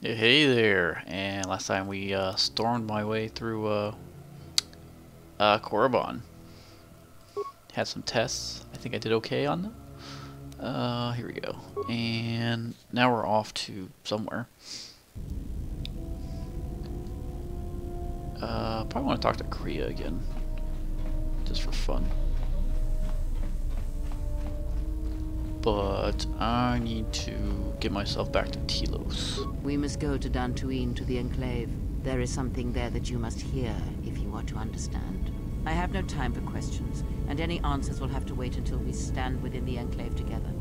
Hey there, and last time we stormed my way through Korriban. Had some tests. I think I did okay on them. Here we go. And now we're off to somewhere. Probably want to talk to Kriya again, just for fun. But I need to get myself back to Telos. We must go to Dantooine, to the Enclave. There is something there that you must hear if you are to understand. I have no time for questions, and any answers will have to wait until we stand within the Enclave together.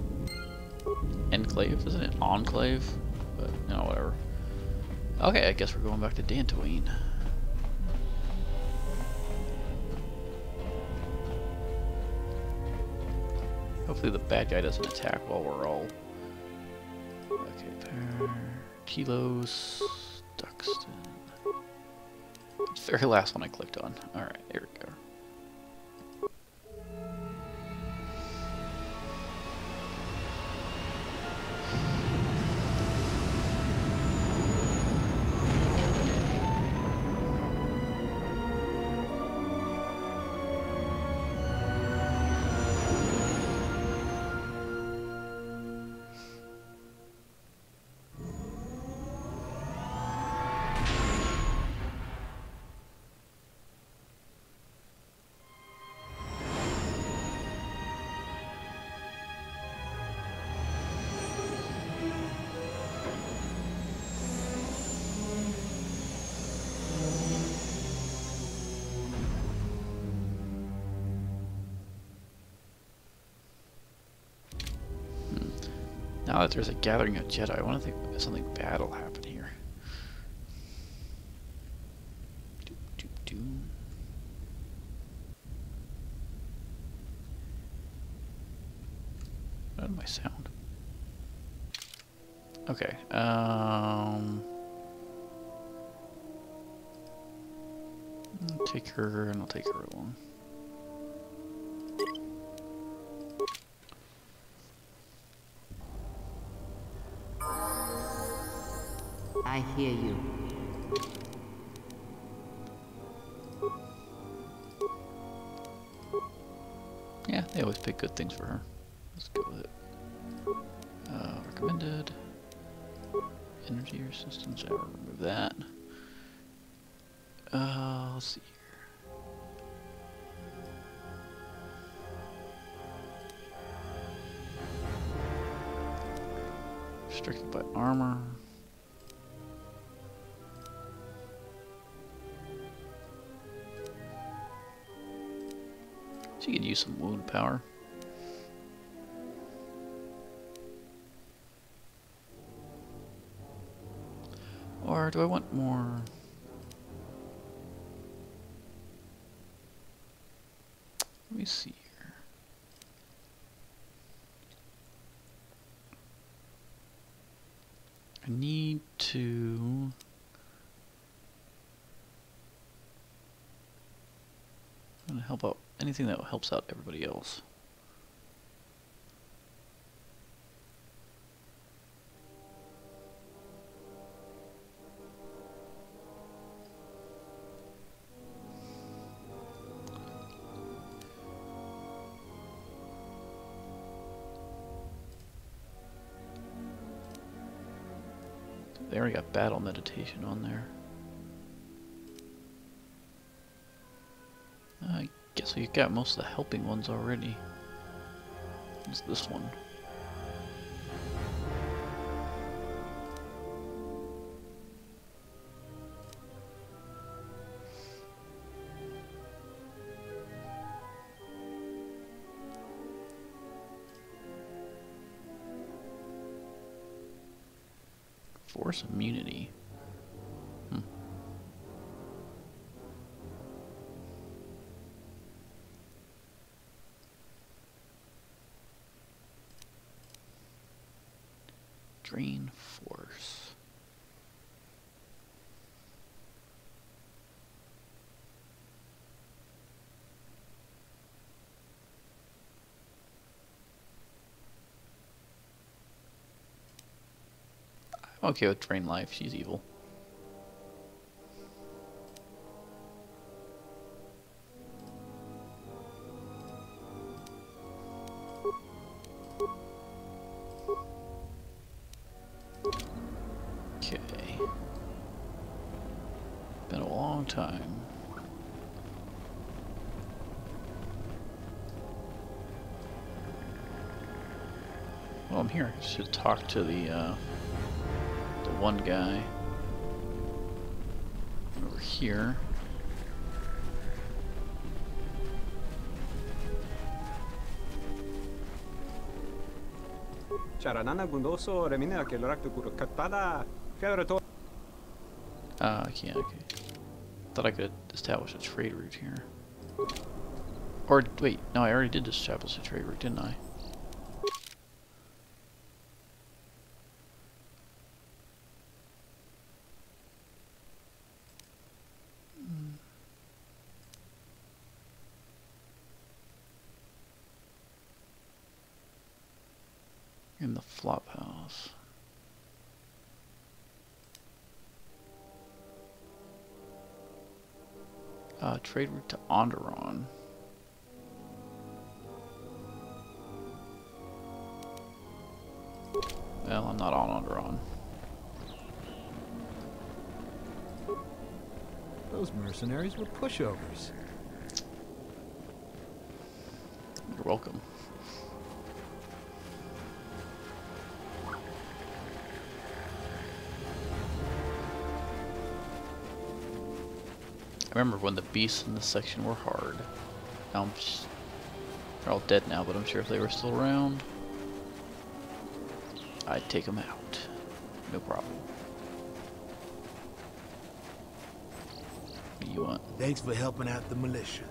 Enclave? Isn't it Enclave? But, no, whatever. Okay, I guess we're going back to Dantooine. Hopefully the bad guy doesn't attack while we're all... Okay, Telos, Duxton. It's the very last one I clicked on. Alright, here we go. Now that there's a gathering of Jedi, I want to think something bad will happen here. What is my sound? Okay. I'll take her and I'll take her along. I hear you. Yeah, they always pick good things for her. Let's go with it. Recommended. Energy resistance, I'll remove that. Let's see here. Restricted by armor. She could use some wound power. Or do I want more? Let me see here. I need to... I'm gonna help out anything that helps out everybody else. They already got battle meditation on there. I guess we got most of the helping ones already. What's this one? Force immunity. Drain force. I'm okay with Drain Life. She's evil. Okay. Been a long time. Well, I'm here. I should talk to the one guy over here. I can't. Okay. Thought I could establish a trade route here. Or wait, no, I already did establish a trade route, didn't I? In the flop house. Trade route to Onderon. Well, I'm not on Onderon. Those mercenaries were pushovers. You're welcome. I remember when the beasts in this section were hard. Now they're all dead now, but I'm sure if they were still around, I'd take them out. No problem. What do you want? Thanks for helping out the militia.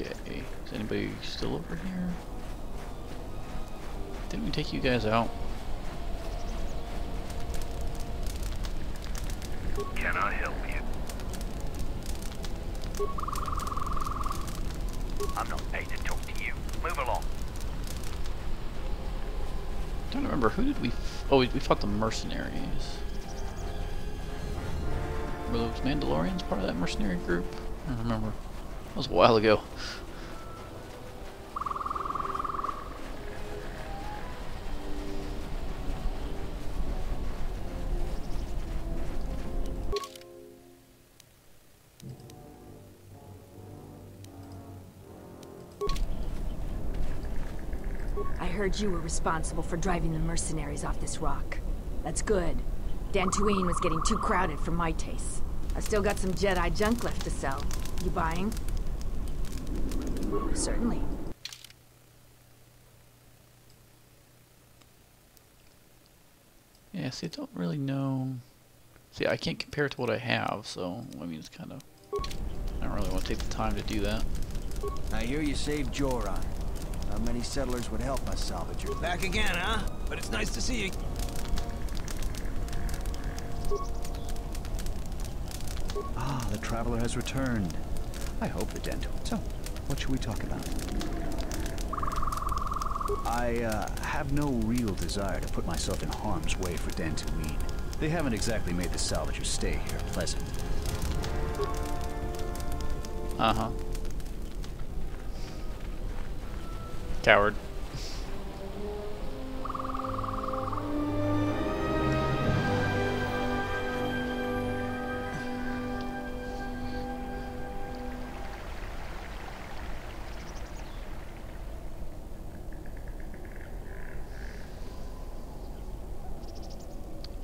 Okay, is anybody still over here? Didn't we take you guys out? Can I help you? I'm not paid to talk to you. Move along. Don't remember, who did we oh, we fought the mercenaries. Were those Mandalorians part of that mercenary group? I don't remember. That was a while ago. I heard you were responsible for driving the mercenaries off this rock. That's good. Dantooine was getting too crowded for my taste. I still got some Jedi junk left to sell. You buying? Certainly. Yeah, see, I don't really know. See, I can't compare it to what I have, so, I mean, it's kind of... I don't really want to take the time to do that. I hear you saved Joran. How many settlers would help us salvage her? Back again, huh? But it's nice to see you. Ah, the traveler has returned. I hope the dental. So, what should we talk about? I have no real desire to put myself in harm's way for Dantooine. They haven't exactly made the salvagers stay here pleasant. Uh-huh. Coward.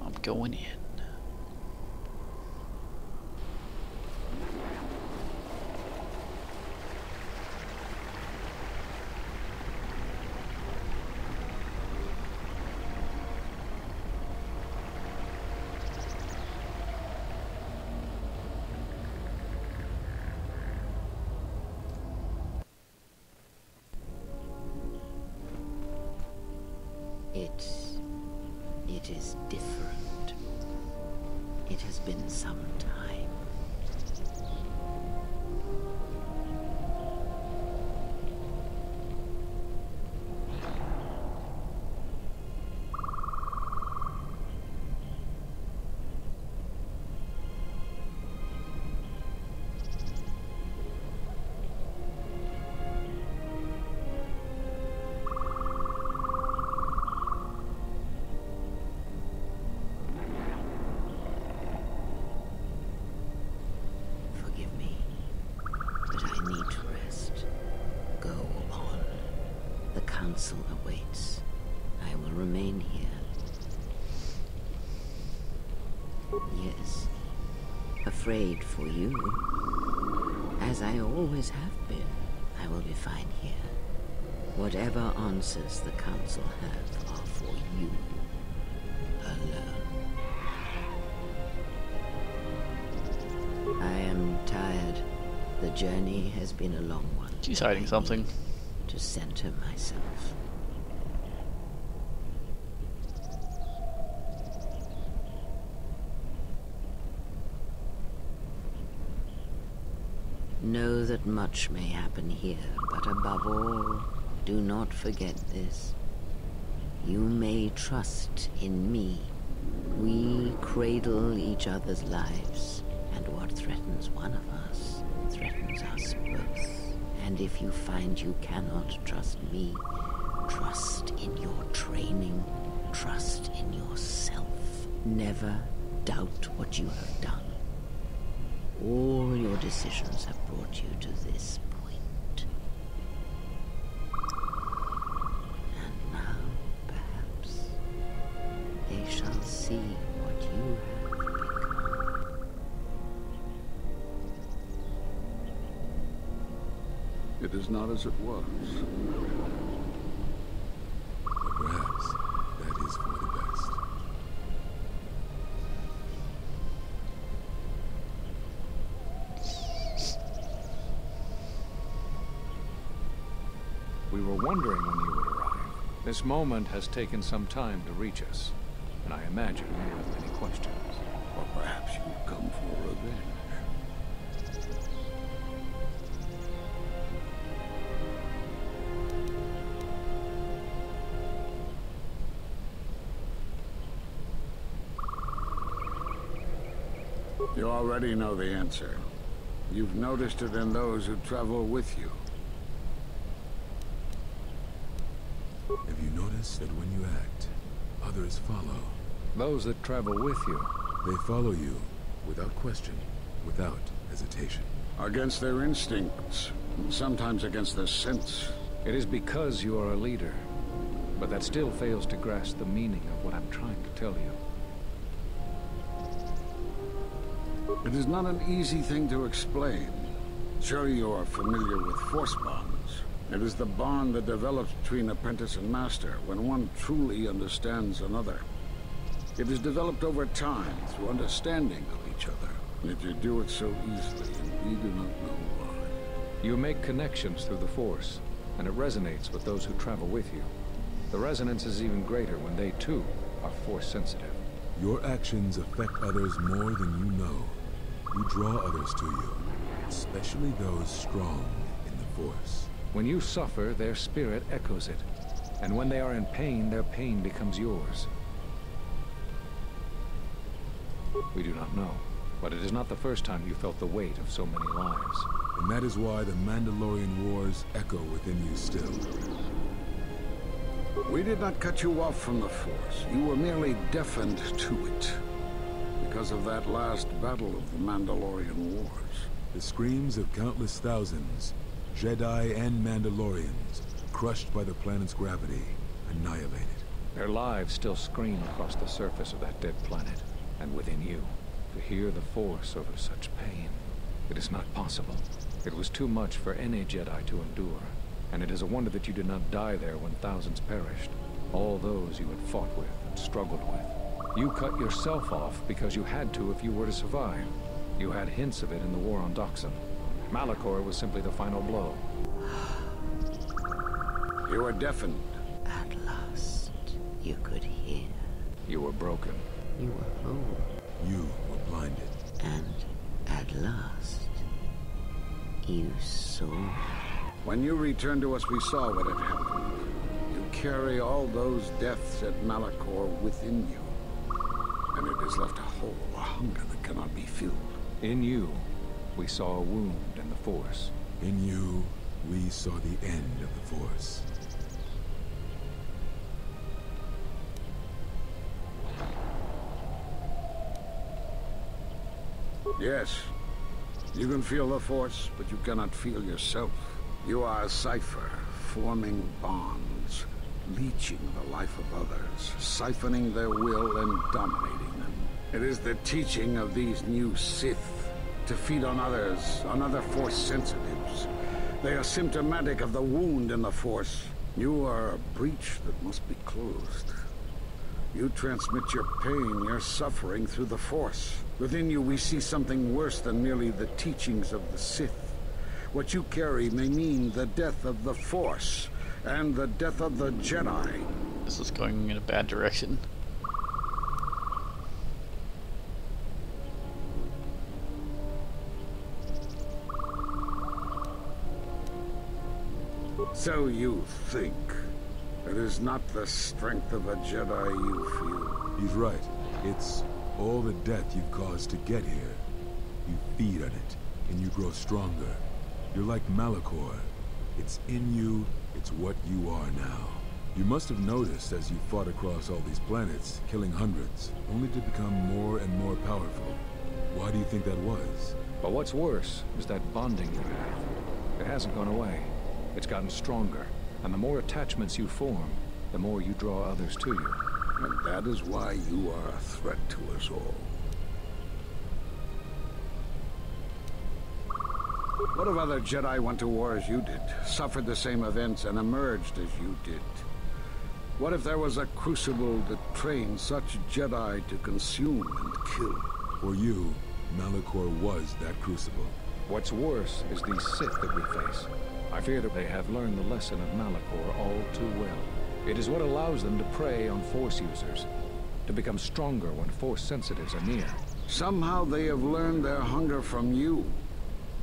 I'm going in. It is different. It has been some time. Council awaits. I will remain here. Yes, afraid for you. As I always have been, I will be fine here. Whatever answers the Council have are for you alone. I am tired. The journey has been a long one. She's hiding something. To center myself. Know that much may happen here, but above all, do not forget this. You may trust in me. We cradle each other's lives, and what threatens one of us threatens us both. And if you find you cannot trust me, trust in your training, trust in yourself. Never doubt what you have done. All your decisions have brought you to this point. And now, perhaps, they shall see what you have become. It is not as it was. But perhaps that is for the best. We were wondering when you would arrive. This moment has taken some time to reach us, and I imagine you have many questions. Or perhaps you've come for revenge. You already know the answer. You've noticed it in those who travel with you. Have you noticed that when you act, others follow? Those that travel with you. They follow you, without question, without hesitation. Against their instincts, and sometimes against their sense. It is because you are a leader, but that still fails to grasp the meaning of what I'm trying to tell you. It is not an easy thing to explain. Sure, you are familiar with force bonds. It is the bond that develops between apprentice and master when one truly understands another. It is developed over time through understanding of each other. Yet you do it so easily, and we do not know why. You make connections through the Force, and it resonates with those who travel with you. The resonance is even greater when they, too, are Force-sensitive. Your actions affect others more than you know. You draw others to you, especially those strong in the Force. When you suffer, their spirit echoes it. And when they are in pain, their pain becomes yours. We do not know, but it is not the first time you felt the weight of so many lives. And that is why the Mandalorian Wars echo within you still. We did not cut you off from the Force. You were merely deafened to it. Because of that last battle of the Mandalorian Wars. The screams of countless thousands, Jedi and Mandalorians, crushed by the planet's gravity, annihilated. Their lives still scream across the surface of that dead planet, and within you. To hear the Force over such pain, it is not possible. It was too much for any Jedi to endure, and it is a wonder that you did not die there when thousands perished. All those you had fought with and struggled with. You cut yourself off because you had to if you were to survive. You had hints of it in the war on Doxon. Malachor was simply the final blow. You were deafened. At last, You could hear. You were broken. You were whole. You were blinded. And at last, you saw. When you returned to us, we saw what had happened. You carry all those deaths at Malachor within you. And it has left a hole, a hunger that cannot be filled. In you, we saw a wound in the Force. In you, we saw the end of the Force. Yes, you can feel the Force, but you cannot feel yourself. You are a cipher, forming bonds, leeching the life of others, siphoning their will and dominating them. It is the teaching of these new Sith to feed on others, on other Force sensitives. They are symptomatic of the wound in the Force. You are a breach that must be closed. You transmit your pain, your suffering through the Force. Within you we see something worse than merely the teachings of the Sith. What you carry may mean the death of the Force, and the death of the Jedi. This is going in a bad direction. So you think. It is not the strength of a Jedi you feel. He's right. It's all the death you've caused to get here. You feed on it, and you grow stronger. You're like Malachor. It's in you, it's what you are now. You must have noticed as you fought across all these planets, killing hundreds, only to become more and more powerful. Why do you think that was? But what's worse is that bonding you have. It hasn't gone away. It's gotten stronger. And the more attachments you form, the more you draw others to you. And that is why you are a threat to us all. What if other Jedi went to war as you did, suffered the same events, and emerged as you did? What if there was a crucible that trained such Jedi to consume and kill? For you, Malachor was that crucible. What's worse is these Sith that we face. I fear that they have learned the lesson of Malachor all too well. It is what allows them to prey on Force users, to become stronger when Force sensitives are near. Somehow they have learned their hunger from you.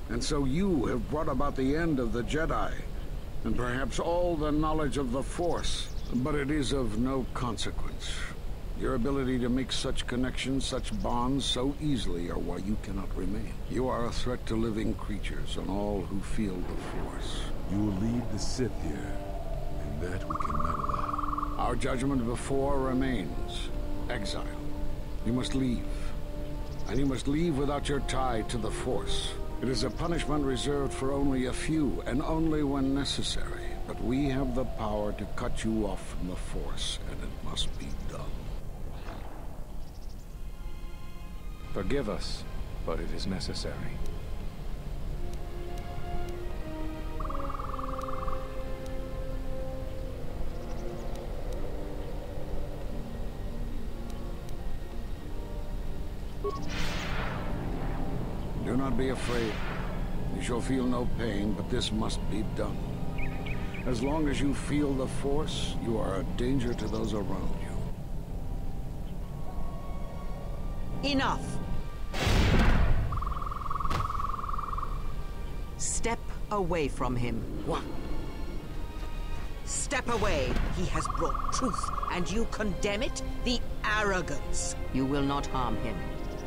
And so you have brought about the end of the Jedi, and perhaps all the knowledge of the Force. But it is of no consequence. Your ability to make such connections, such bonds so easily are why you cannot remain. You are a threat to living creatures and all who feel the Force. You will lead the Sith here, and that we cannot allow. Our judgment before remains. Exile. You must leave. And you must leave without your tie to the Force. It is a punishment reserved for only a few, and only when necessary. But we have the power to cut you off from the Force, and it must be done. Forgive us, but it is necessary. Do not be afraid. You shall feel no pain, but this must be done. As long as you feel the Force, you are a danger to those around you. Enough! Step away from him. What? Step away. He has brought truth, and you condemn it? The arrogance. You will not harm him.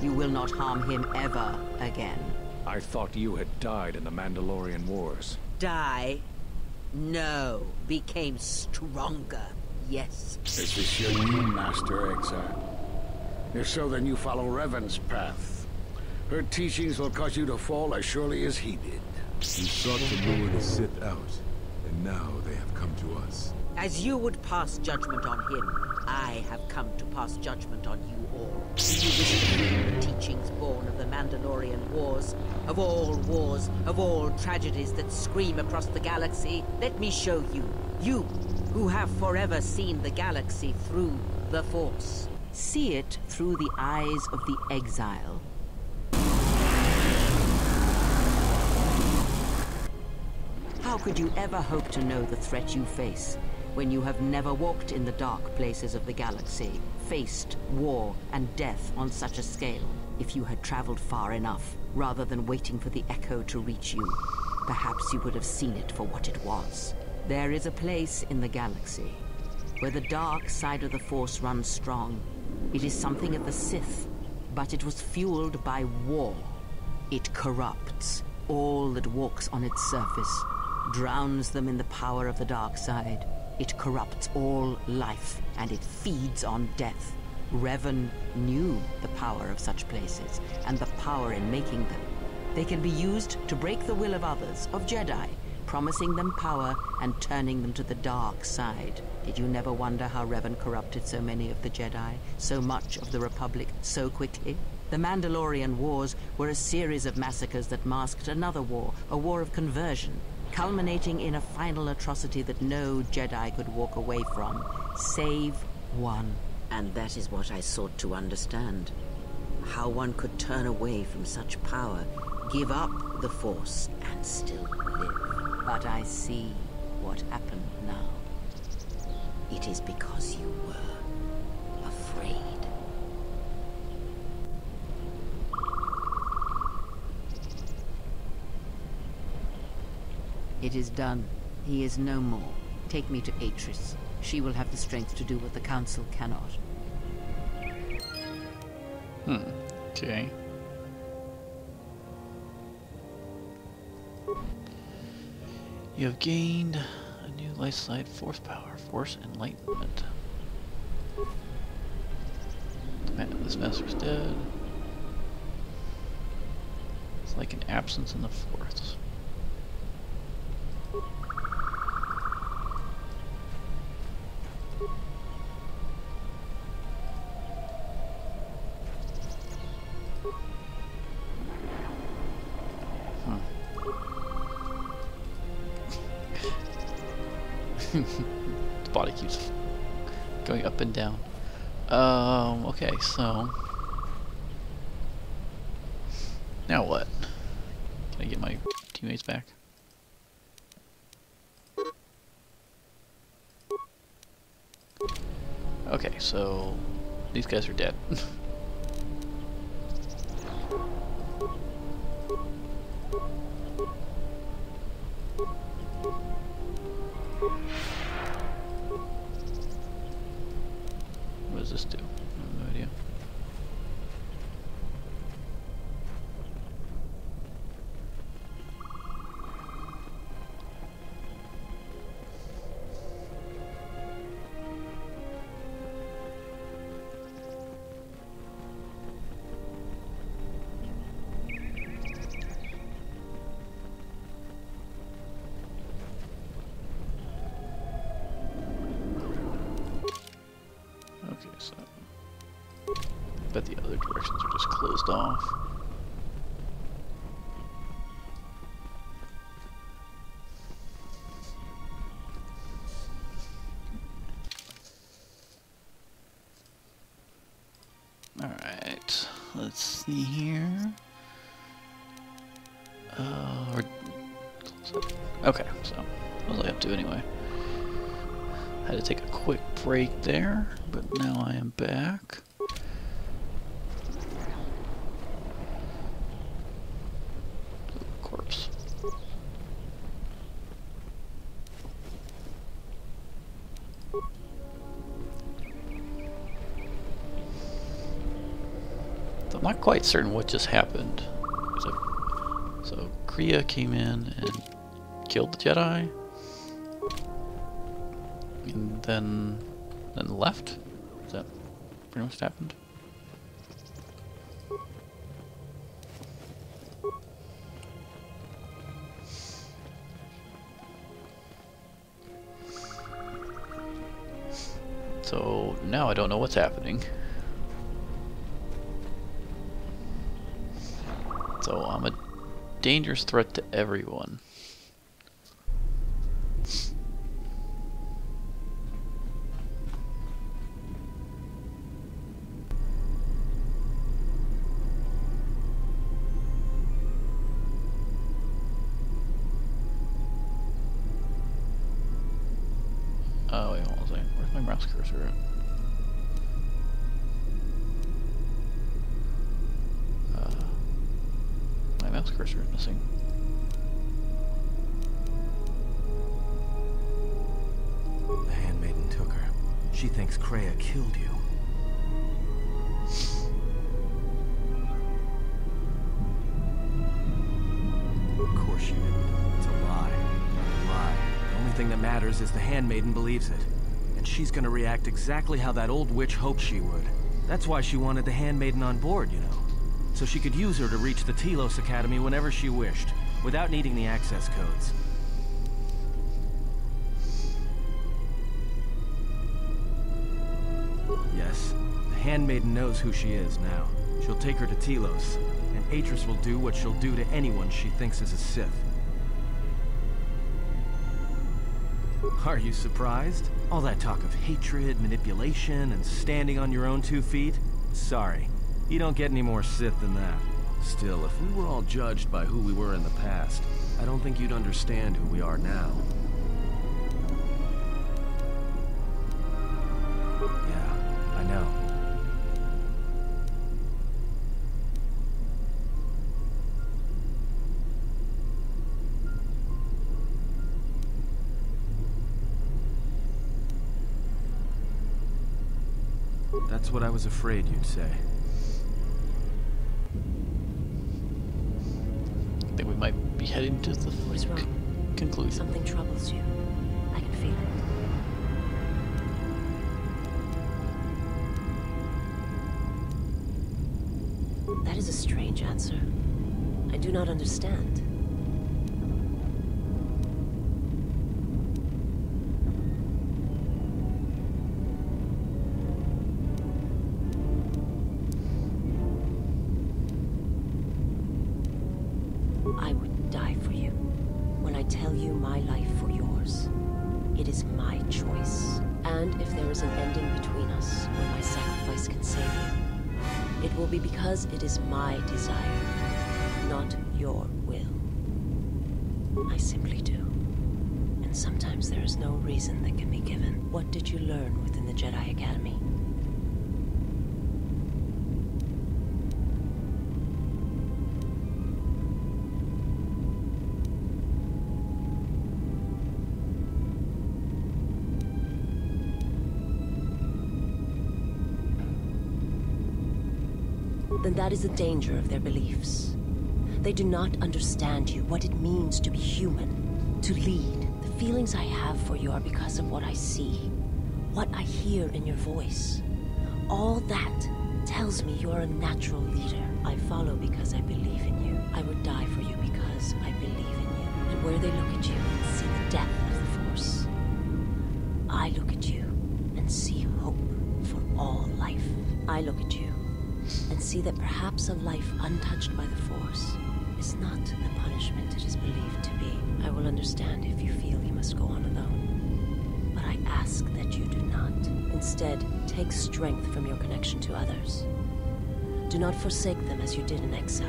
You will not harm him ever again. I thought you had died in the Mandalorian Wars. Die? No. Became stronger. Yes. Is this your new master, Exile? If so, then you follow Revan's path. Her teachings will cause you to fall as surely as he did. You sought to lure the Sith out, and now they have come to us. As you would pass judgment on him, I have come to pass judgment on you all. Do you wish to hear the teachings born of the Mandalorian Wars? Of all tragedies that scream across the galaxy? Let me show you. You, who have forever seen the galaxy through the Force. See it through the eyes of the Exile. How could you ever hope to know the threat you face when you have never walked in the dark places of the galaxy, faced war and death on such a scale. If you had traveled far enough, rather than waiting for the echo to reach you, perhaps you would have seen it for what it was. There is a place in the galaxy where the dark side of the Force runs strong. It is something of the Sith, but it was fueled by war. It corrupts all that walks on its surface, drowns them in the power of the dark side. It corrupts all life, and it feeds on death. Revan knew the power of such places, and the power in making them. They can be used to break the will of others, of Jedi, promising them power and turning them to the dark side. Did you never wonder how Revan corrupted so many of the Jedi, so much of the Republic, so quickly? The Mandalorian Wars were a series of massacres that masked another war, a war of conversion, culminating in a final atrocity that no Jedi could walk away from, save one. And that is what I sought to understand. How one could turn away from such power, give up the Force, and still live. But I see what happened now. It is because you were afraid. It is done. He is no more. Take me to Atris. She will have the strength to do what the Council cannot. Okay. You have gained a new light side force power, force enlightenment. This master's dead. It's like an absence in the force. The body keeps going up and down. Okay, so now what? Can I get my teammates back? Okay, so these guys are dead. What does this do? I have no idea. Okay, so I bet the other directions are just closed off. Alright, let's see here. Okay, so what was I up to anyway? Had to take a quick break there, but now I am back. Corpse. So I'm not quite certain what just happened. So Kriya came in and killed the Jedi. And then left? Is that pretty much what happened? So now I don't know what's happening. So I'm a dangerous threat to everyone. My mouse cursor at? My mouse cursor is missing. The handmaiden took her. She thinks Kreia killed you. Of course she didn't. It's a lie. A lie. The only thing that matters is the handmaiden believes it. And she's gonna react exactly how that old witch hoped she would. That's why she wanted the handmaiden on board, you know. So she could use her to reach the Telos Academy whenever she wished, without needing the access codes. Yes, the handmaiden knows who she is now. She'll take her to Telos, and Atris will do what she'll do to anyone she thinks is a Sith. Are you surprised? All that talk of hatred, manipulation, and standing on your own 2 feet? Sorry, you don't get any more Sith than that. Still, if we were all judged by who we were in the past, I don't think you'd understand who we are now. Yeah, I know. That's what I was afraid you'd say. I think we might be heading to the What is wrong? conclusion. Something troubles you. I can feel it. That is a strange answer. I do not understand. I would die for you. When I tell you my life for yours, it is my choice. And if there is an ending between us where my sacrifice can save you, it will be because it is my desire, not your will. I simply do. And sometimes there is no reason that can be given. What did you learn within the Jedi Academy? Then that is the danger of their beliefs. They do not understand you, what it means to be human, to lead. The feelings I have for you are because of what I see, what I hear in your voice. All that tells me you're a natural leader. I follow because I believe in you. I would die for you because I believe in you. And where they look at you and see the death of the Force, I look at you and see hope for all life. I look at you and see that perhaps a life untouched by the Force is not the punishment it is believed to be. I will understand if you feel you must go on alone. But I ask that you do not. Instead, take strength from your connection to others. Do not forsake them as you did in exile.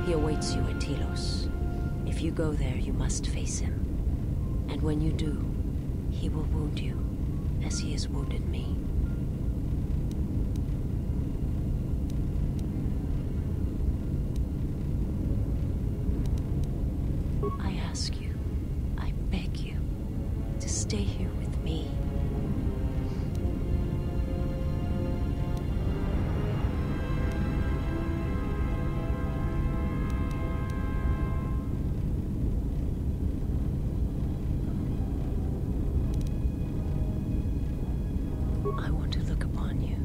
He awaits you at Telos. If you go there, you must face him. And when you do, he will wound you, as he has wounded me. I ask you, I beg you, to stay here with me. I want to look upon you,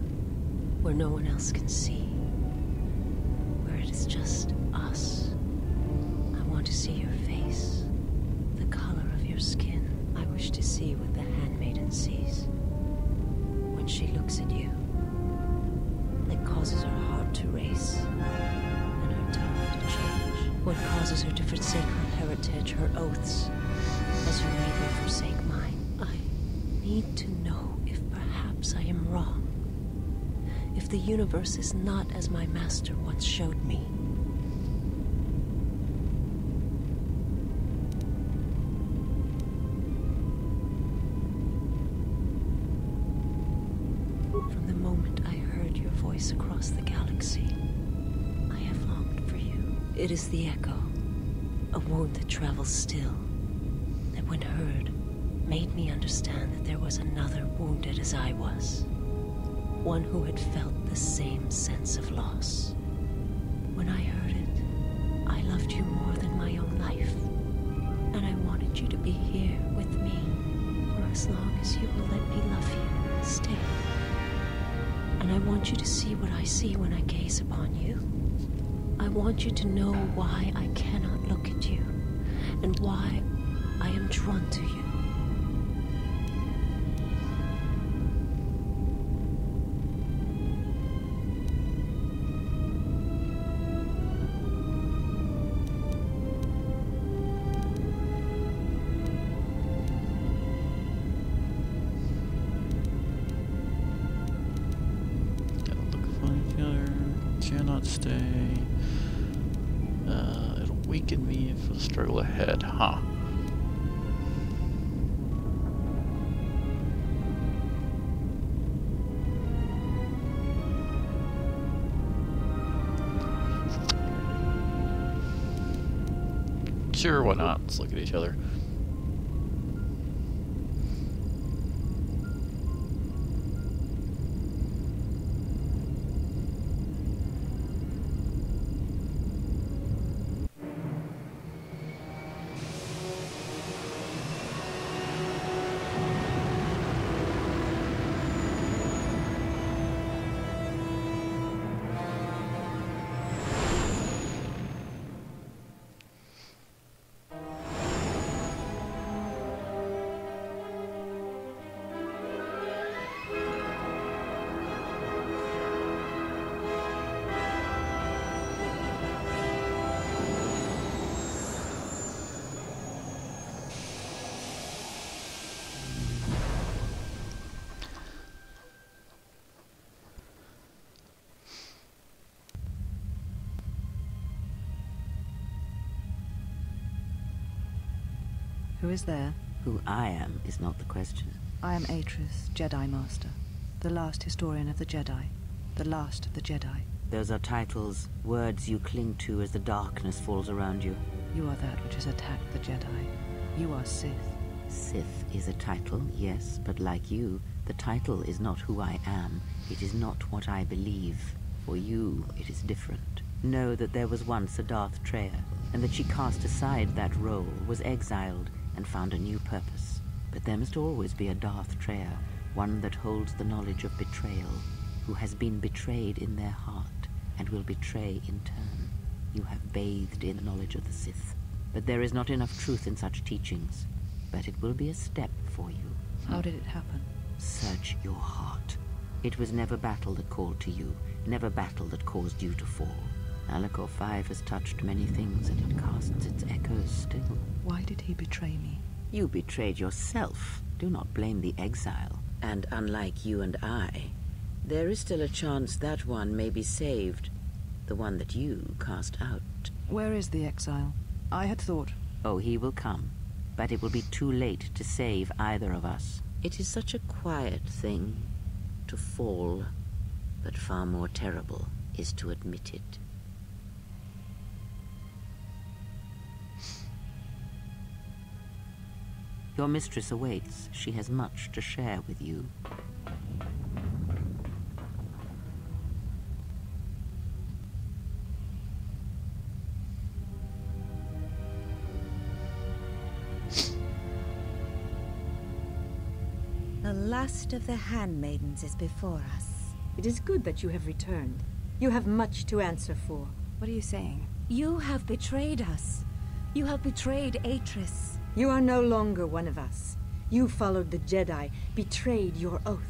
where no one else can see, where it is just us. I want to see your face, the color of your skin. I wish to see what the handmaiden sees when she looks at you. It causes her heart to race. causes her to forsake her heritage, her oaths, as you made me forsake mine. I need to know if perhaps I am wrong. If the universe is not as my master once showed me. From the moment I heard your voice across the galaxy, I have longed for you. It is the echo, a wound that travels still, that when heard, made me understand that there was another wounded as I was. One who had felt the same sense of loss. When I heard it, I loved you more than my own life. And I wanted you to be here with me, for as long as you will let me love you, stay. And I want you to see what I see when I gaze upon you. I want you to know why I cannot look at you, and why I am drawn to you. Cannot stay. It'll weaken me for the struggle ahead, huh? Sure, why not? Let's look at each other. Who is there? Who I am is not the question. I am Atris, Jedi Master. The last historian of the Jedi. The last of the Jedi. Those are titles, words you cling to as the darkness falls around you. You are that which has attacked the Jedi. You are Sith. Sith is a title, yes, but like you, the title is not who I am. It is not what I believe. For you, it is different. Know that there was once a Darth Treya, and that she cast aside that role, was exiled, and found a new purpose. But there must always be a Darth Treya, one that holds the knowledge of betrayal, who has been betrayed in their heart, and will betray in turn. You have bathed in the knowledge of the Sith. But there is not enough truth in such teachings. But it will be a step for you. How did it happen? Search your heart. It was never battle that called to you, never battle that caused you to fall. Malachor 5 has touched many things, and it casts its echoes still. Why did he betray me? You betrayed yourself. Do not blame the exile. And unlike you and I, there is still a chance that one may be saved. The one that you cast out. Where is the exile? I had thought... Oh, he will come. But it will be too late to save either of us. It is such a quiet thing to fall, but far more terrible is to admit it. Your mistress awaits. She has much to share with you. The last of the handmaidens is before us. It is good that you have returned. You have much to answer for. What are you saying? You have betrayed us. You have betrayed Atris. You are no longer one of us. You followed the Jedi, betrayed your oath.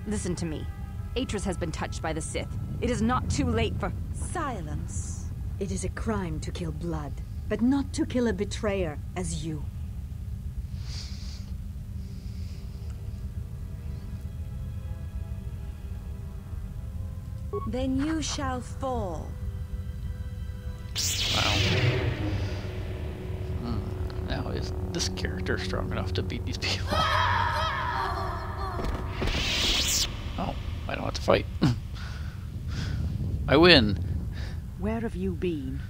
Listen to me. Atris has been touched by the Sith. It is not too late for... Silence. It is a crime to kill blood. but not to kill a betrayer as you. Then you shall fall. Wow. Now, is this character strong enough to beat these people? Oh, I don't have to fight. I win. Where have you been?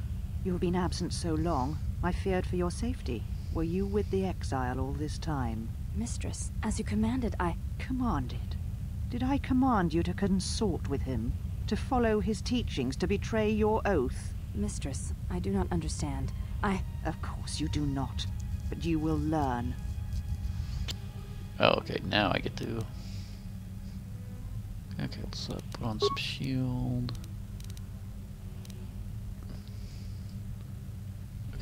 You have been absent so long, I feared for your safety. Were you with the exile all this time? Mistress, as you commanded, I... Commanded? Did I command you to consort with him? To follow his teachings, to betray your oath? Mistress, I do not understand. Of course you do not, but you will learn. Oh, okay, now I get to... Okay, let's put on some shield.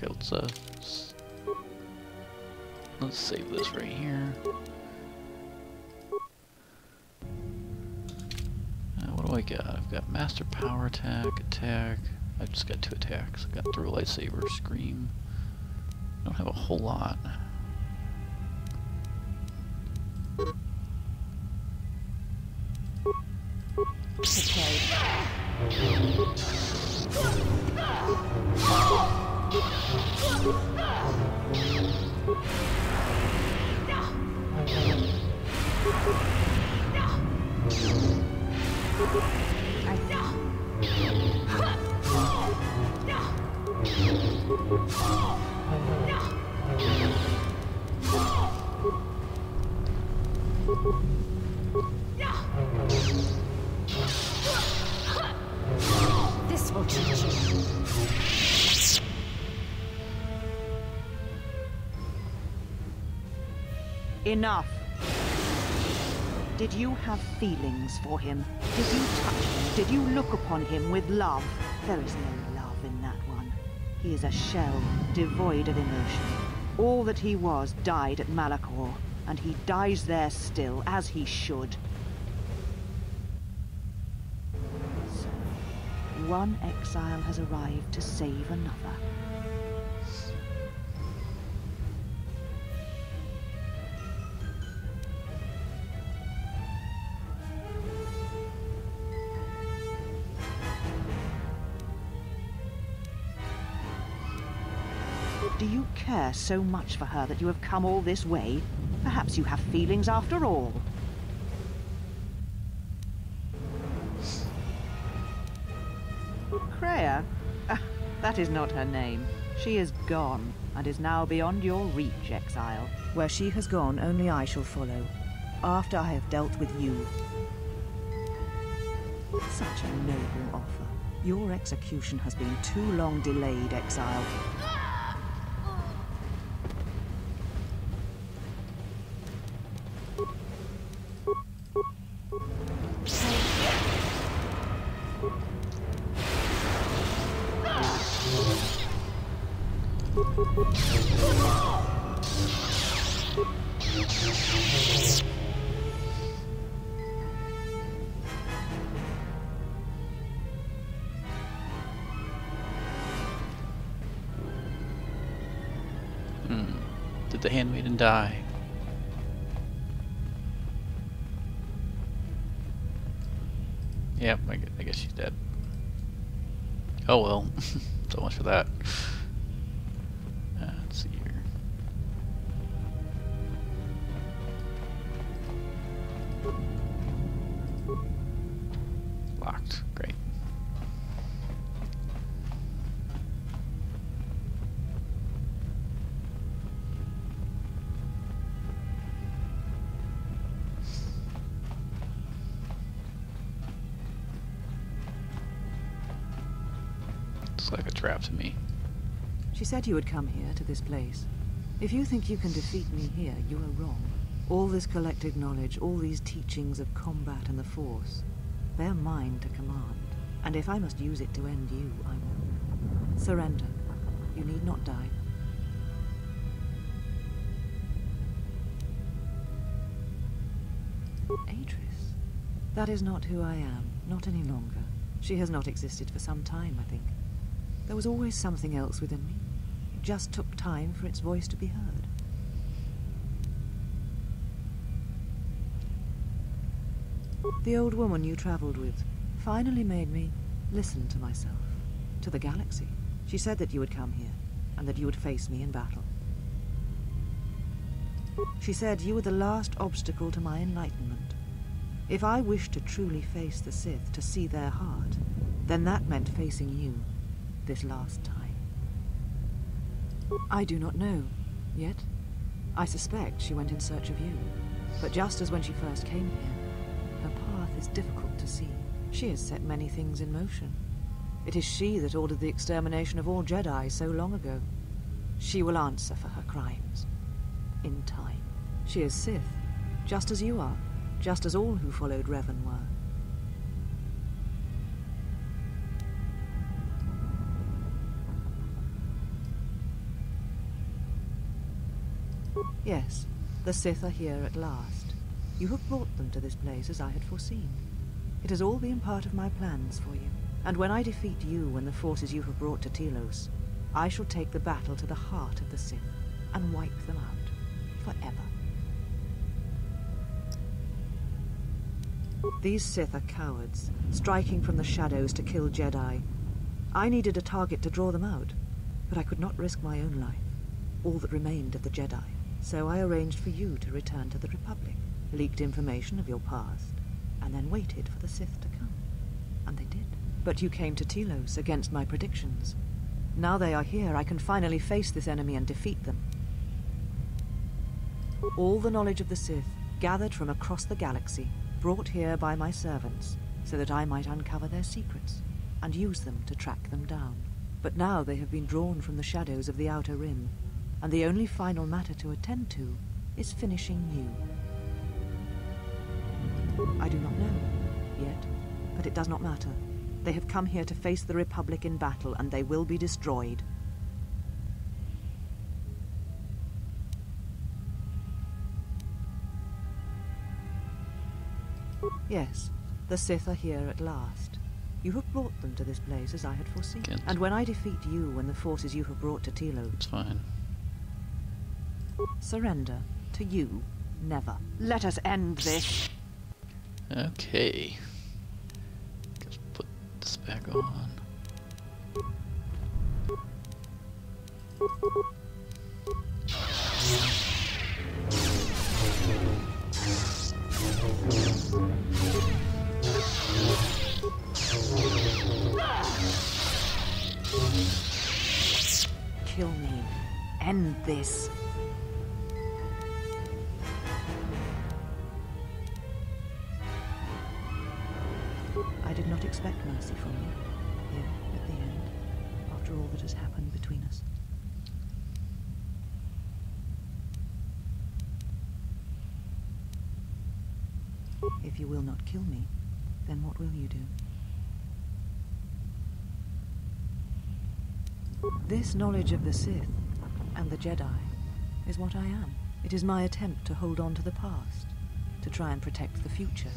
Okay, let's save this right here. What do I got? I've got master power attack. I've just got 2 attacks. I've got throw lightsaber, scream. I don't have a whole lot. This will teach you. Enough. Did you have feelings for him? Did you touch him? Did you look upon him with love? There is no love in that one. He is a shell, devoid of emotion. All that he was died at Malachor, and he dies there still, as he should. So, one exile has arrived to save another. Do you care so much for her that you have come all this way? Perhaps you have feelings after all. Kreia? That is not her name. She is gone, and is now beyond your reach, exile. Where she has gone, only I shall follow, after I have dealt with you. Such a noble offer. Your execution has been too long delayed, exile. Did the handmaiden die? Yep, I guess she's dead. Oh well, so much for that. Let's see here. Locked, great. Like a trap to me. She said you would come here, to this place. If you think you can defeat me here, you are wrong. All this collected knowledge, all these teachings of combat and the Force, they're mine to command. And if I must use it to end you, I will. Surrender. You need not die. Atris? That is not who I am. Not any longer. She has not existed for some time, I think. There was always something else within me. It just took time for its voice to be heard. The old woman you traveled with finally made me listen to myself, to the galaxy. She said that you would come here, and that you would face me in battle. She said you were the last obstacle to my enlightenment. If I wished to truly face the Sith, to see their heart, then that meant facing you, this last time. I do not know, yet I suspect she went in search of you. But just as when she first came here, her path is difficult to see. She has set many things in motion. It is she that ordered the extermination of all Jedi so long ago. She will answer for her crimes. In time. She is Sith, just as you are, just as all who followed Revan were. Yes, the Sith are here at last. You have brought them to this place as I had foreseen. It has all been part of my plans for you. And when I defeat you and the forces you have brought to Telos, I shall take the battle to the heart of the Sith and wipe them out forever. These Sith are cowards, striking from the shadows to kill Jedi. I needed a target to draw them out, but I could not risk my own life, all that remained of the Jedi. So I arranged for you to return to the Republic, leaked information of your past, and then waited for the Sith to come. And they did. But you came to Telos against my predictions. Now they are here, I can finally face this enemy and defeat them. All the knowledge of the Sith, gathered from across the galaxy, brought here by my servants, so that I might uncover their secrets, and use them to track them down. But now they have been drawn from the shadows of the Outer Rim, and the only final matter to attend to is finishing you. I do not know, yet, but it does not matter. They have come here to face the Republic in battle, and they will be destroyed. Yes, the Sith are here at last. You have brought them to this place as I had foreseen. And when I defeat you and the forces you have brought to Telos... It's fine. Surrender to you, never. Let us end this. Okay. Let's put this back on. Kill me. End this. I did not expect mercy from you, here at the end, after all that has happened between us. If you will not kill me, then what will you do? This knowledge of the Sith and the Jedi is what I am. It is my attempt to hold on to the past, to try and protect the future.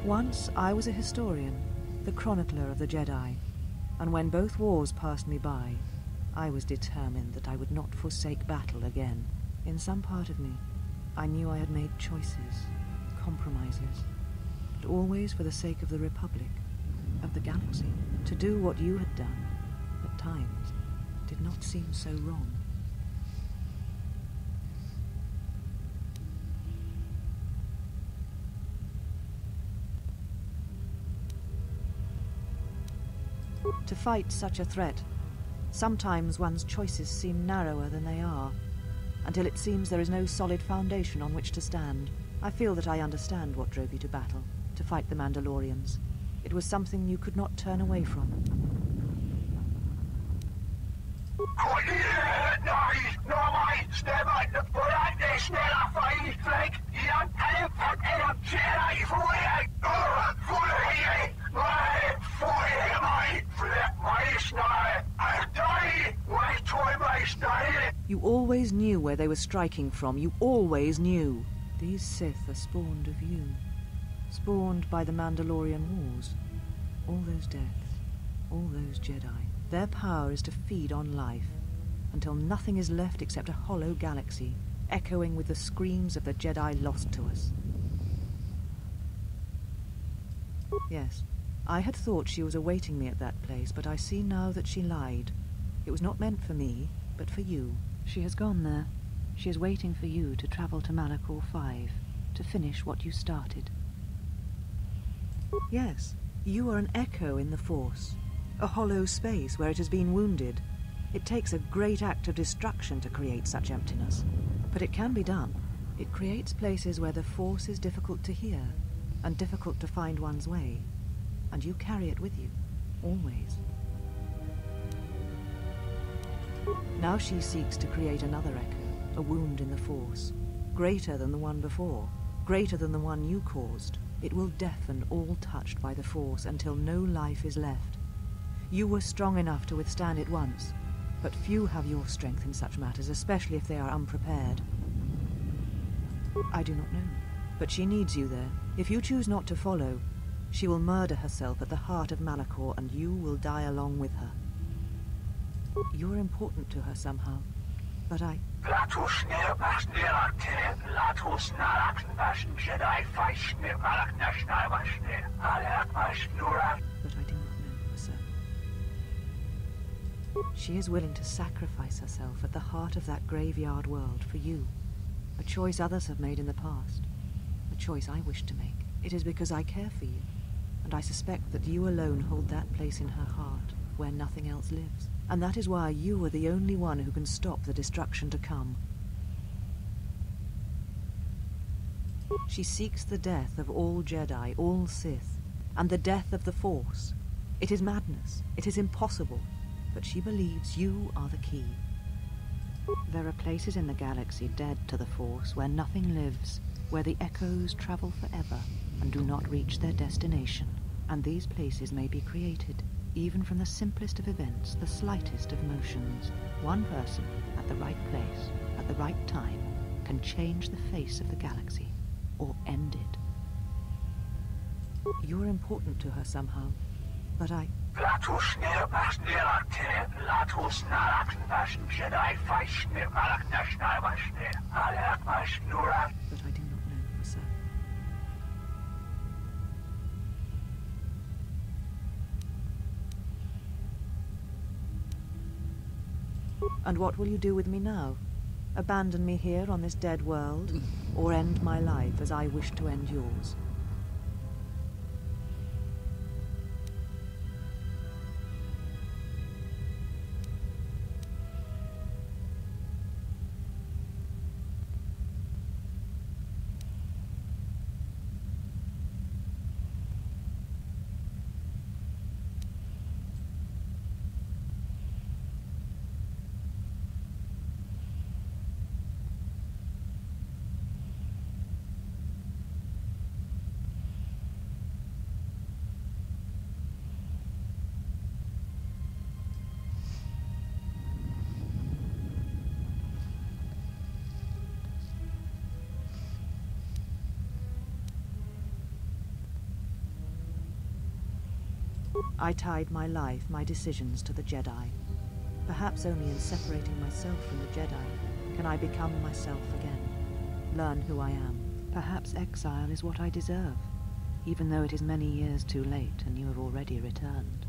Once I was a historian, the chronicler of the Jedi, and when both wars passed me by, I was determined that I would not forsake battle again. In some part of me, I knew I had made choices, compromises, but always for the sake of the Republic, of the galaxy. To do what you had done, at times, did not seem so wrong. To fight such a threat, sometimes one's choices seem narrower than they are, until it seems there is no solid foundation on which to stand. I feel that I understand what drove you to battle, to fight the Mandalorians. It was something you could not turn away from. You always knew where they were striking from. You always knew. These Sith are spawned of you. Spawned by the Mandalorian Wars. All those deaths. All those Jedi. Their power is to feed on life, until nothing is left except a hollow galaxy, echoing with the screams of the Jedi lost to us. Yes, I had thought she was awaiting me at that place, but I see now that she lied. It was not meant for me, but for you. She has gone there. She is waiting for you to travel to Malachor 5, to finish what you started. Yes, you are an echo in the Force, a hollow space where it has been wounded. It takes a great act of destruction to create such emptiness, but it can be done. It creates places where the Force is difficult to hear, and difficult to find one's way, and you carry it with you, always. Now she seeks to create another echo, a wound in the Force, greater than the one before, greater than the one you caused. It will deafen all touched by the Force until no life is left. You were strong enough to withstand it once, but few have your strength in such matters, especially if they are unprepared. I do not know, but she needs you there. If you choose not to follow, she will murder herself at the heart of Malachor, and you will die along with her. You're important to her somehow, but I... But I do not know for certain. She is willing to sacrifice herself at the heart of that graveyard world for you. A choice others have made in the past. A choice I wish to make. It is because I care for you, and I suspect that you alone hold that place in her heart where nothing else lives. And that is why you are the only one who can stop the destruction to come. She seeks the death of all Jedi, all Sith, and the death of the Force. It is madness. It is impossible. But she believes you are the key. There are places in the galaxy dead to the Force where nothing lives, where the echoes travel forever and do not reach their destination. And these places may be created, even from the simplest of events, the slightest of motions. One person, at the right place, at the right time, can change the face of the galaxy, or end it. You're important to her somehow, but I... But I do not know for certain. And what will you do with me now? Abandon me here on this dead world, or end my life as I wish to end yours? I tied my life, my decisions to the Jedi. Perhaps only in separating myself from the Jedi can I become myself again, learn who I am. Perhaps exile is what I deserve, even though it is many years too late and you have already returned.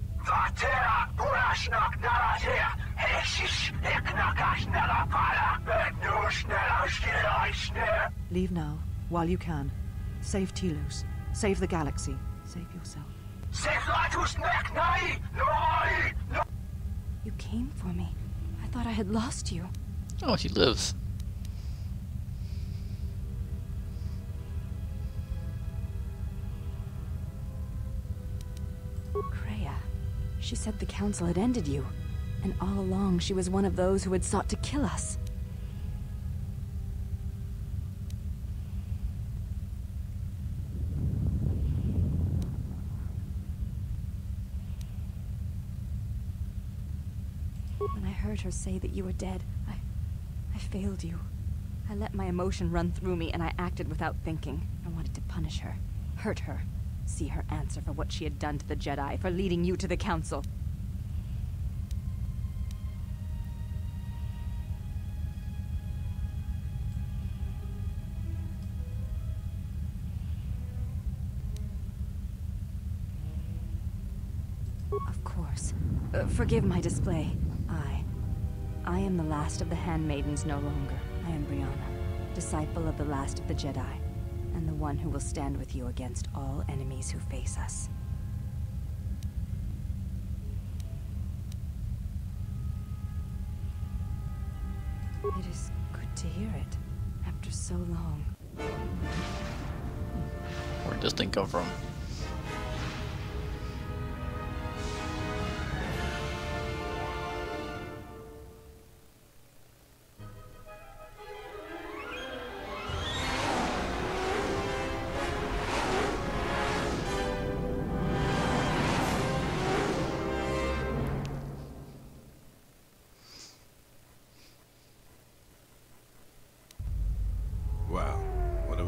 Leave now, while you can. Save Telos. Save the galaxy. Save yourself. You came for me. I thought I had lost you. Oh, she lives. Kreia. She said the Council had ended you. And all along she was one of those who had sought to kill us. When I heard her say that you were dead, I failed you. I let my emotion run through me and I acted without thinking. I wanted to punish her, hurt her, see her answer for what she had done to the Jedi, for leading you to the Council. Of course. Forgive my display. I am the last of the Handmaidens no longer. I am Brianna, disciple of the last of the Jedi, and the one who will stand with you against all enemies who face us. It is good to hear it, after so long. Where'd this thing come from?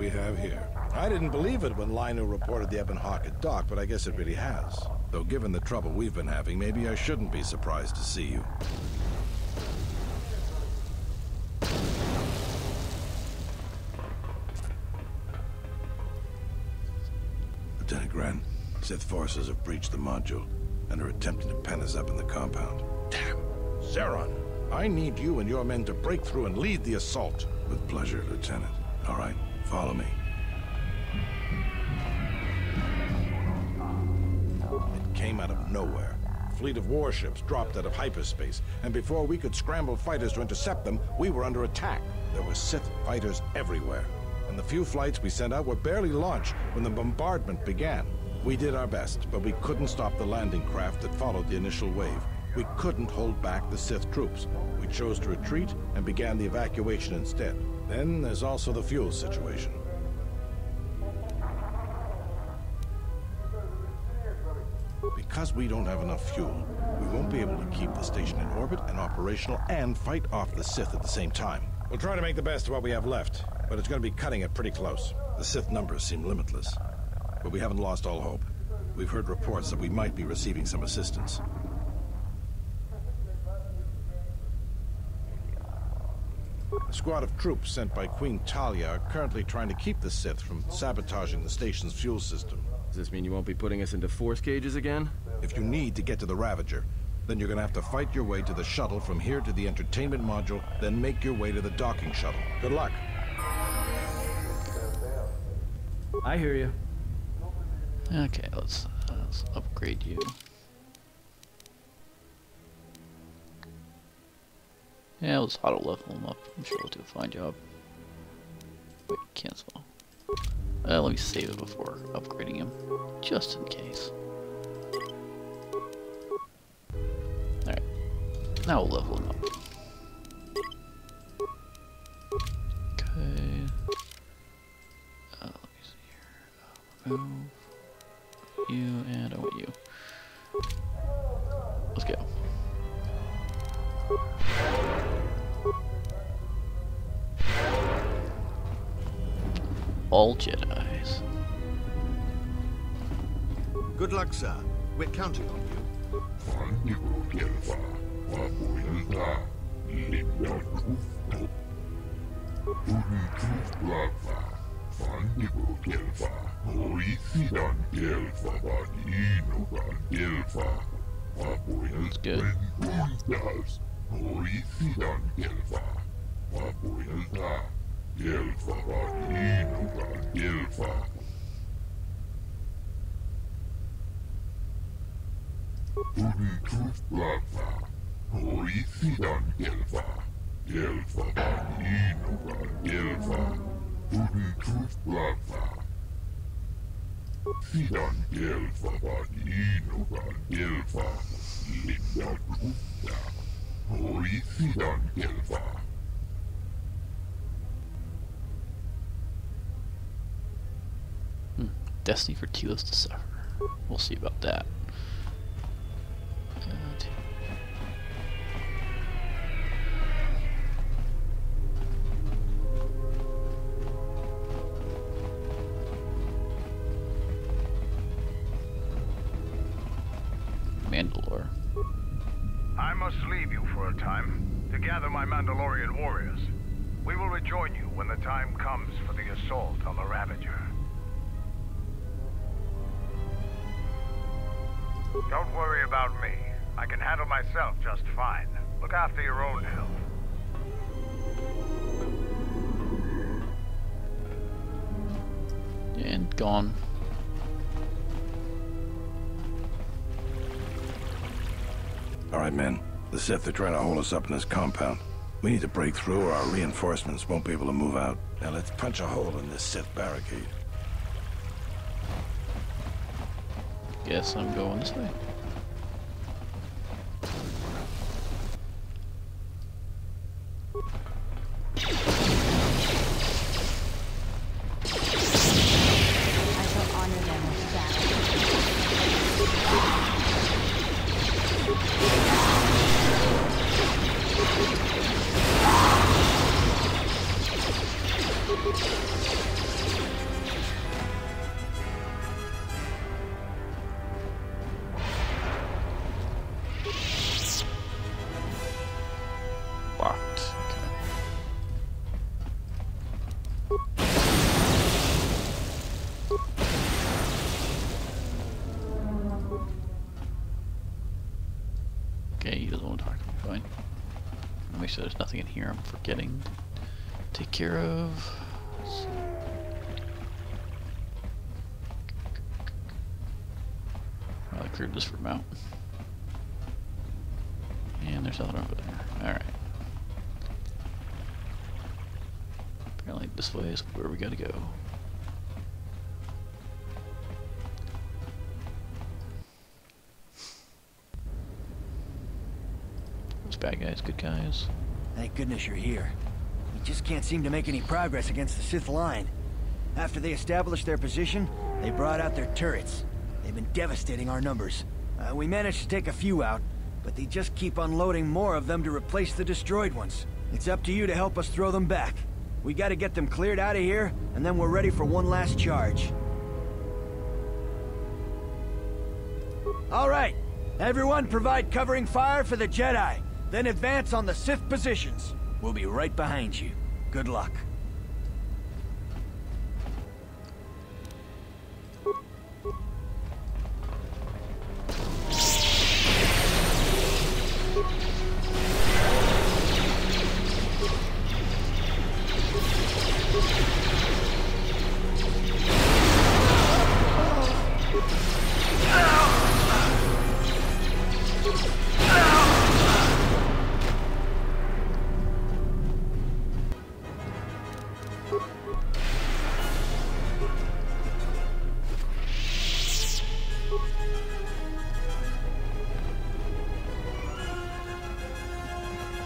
Have here. I didn't believe it when Lino reported the Ebon Hawk at dock, but I guess it really has. Though given the trouble we've been having, maybe I shouldn't be surprised to see you. Lieutenant Grant, Sith forces have breached the module and are attempting to pen us up in the compound. Damn! Zeron, I need you and your men to break through and lead the assault. With pleasure, Lieutenant. All right. Follow me. It came out of nowhere. A fleet of warships dropped out of hyperspace, and before we could scramble fighters to intercept them, we were under attack. There were Sith fighters everywhere, and the few flights we sent out were barely launched when the bombardment began. We did our best, but we couldn't stop the landing craft that followed the initial wave. We couldn't hold back the Sith troops. We chose to retreat and began the evacuation instead. Then there's also the fuel situation. Because we don't have enough fuel, we won't be able to keep the station in orbit and operational and fight off the Sith at the same time. We'll try to make the best of what we have left, but it's going to be cutting it pretty close. The Sith numbers seem limitless, but we haven't lost all hope. We've heard reports that we might be receiving some assistance. A squad of troops sent by Queen Talia are currently trying to keep the Sith from sabotaging the station's fuel system. Does this mean you won't be putting us into force cages again? If you need to get to the Ravager, then you're gonna have to fight your way to the shuttle from here to the entertainment module, then make your way to the docking shuttle. Good luck. I hear you. Okay, let's upgrade you. Yeah, let's auto level him up. I'm sure we'll do a fine job. Wait, cancel. Let me save it before upgrading him, just in case. Alright, now we'll level him up. Okay. Let me see here. Remove you, and I want you. Let's go. All Jedis. Good luck, sir. We're counting on you. That's good. Destiny for Telos to suffer. We'll see about that. must leave you for a time to gather my Mandalorian warriors. We will rejoin you when the time comes for the assault on the Ravager. Don't worry about me. I can handle myself just fine. Look after your own health. And gone. All right, men. The Sith are trying to hold us up in this compound. We need to break through or our reinforcements won't be able to move out. Now let's punch a hole in this Sith barricade. Guess I'm going this way. I shall honor them with battle. Locked. Okay, he doesn't want to talk to me. Fine. I'll make sure there's nothing in here I'm forgetting. Take care of. Well, I cleared this room out. And there's nothing over there. Alright. Apparently this way is where we gotta go. Those bad guys, good guys. Thank goodness you're here. We just can't seem to make any progress against the Sith line. After they established their position, they brought out their turrets. They've been devastating our numbers. We managed to take a few out, but they just keep unloading more of them to replace the destroyed ones. It's up to you to help us throw them back. We gotta get them cleared out of here, and then we're ready for one last charge. All right, everyone provide covering fire for the Jedi, then advance on the Sith positions. We'll be right behind you. Good luck.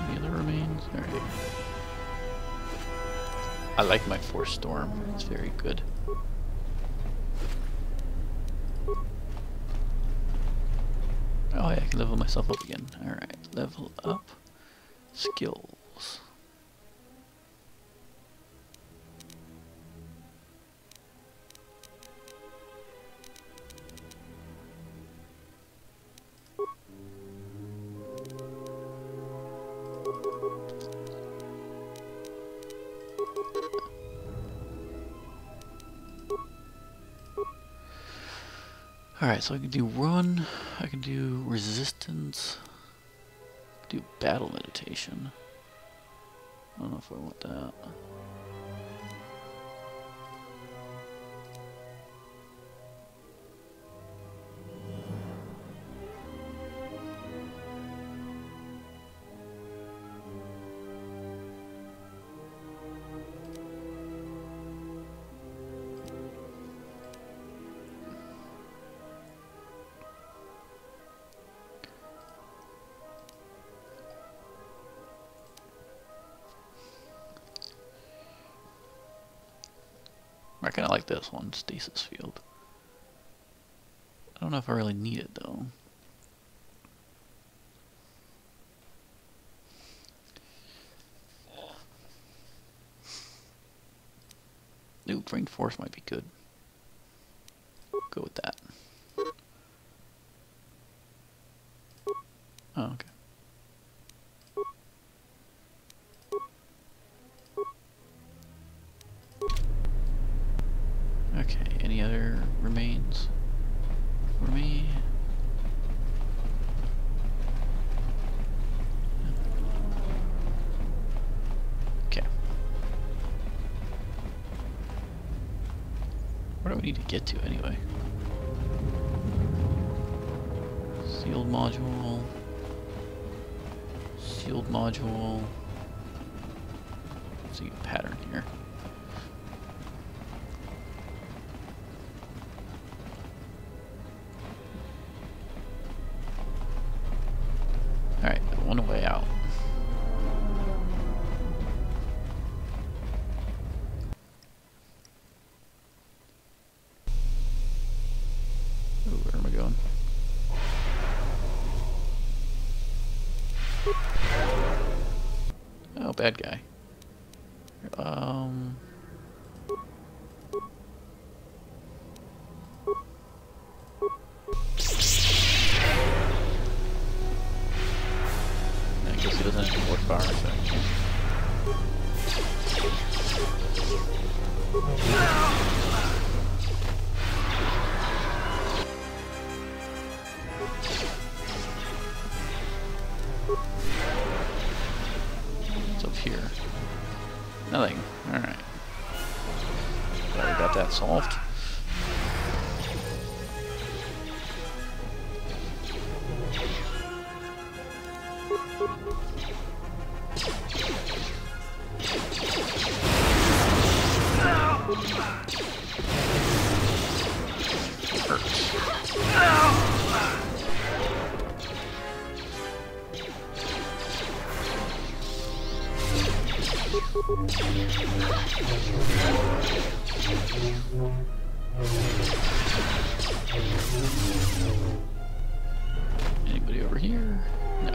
Any other remains? Alright. I like my Force Storm. It's very good. Oh yeah, I can level myself up again. Alright, level up. Skills. Alright, so I can do run, I can do resistance, do battle meditation. I don't know if I want that. I kind of like this one, stasis field. I don't know if I really need it though. Ooh, Brain Force might be good. Go with that. Oh, okay. Where do we need to get to anyway? Sealed module. Sealed module. See a pattern here. Alright, one way out. Ooh, where am I going? Oh, bad guy. I guess he doesn't have more fire effect. What's up here? Nothing. Alright. Glad we got that solved. Anybody over here? No.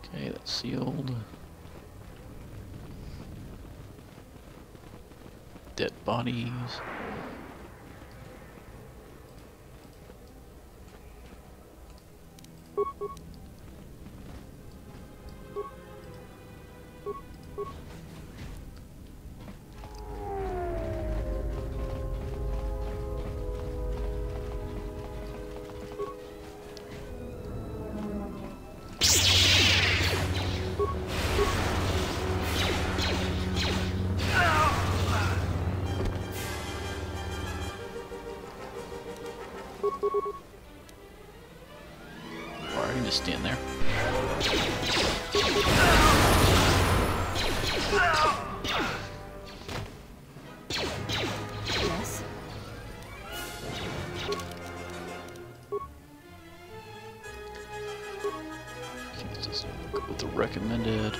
Okay, that's sealed. Dead bodies. Or I can just stand there. Yes? Okay, let's just go with the recommended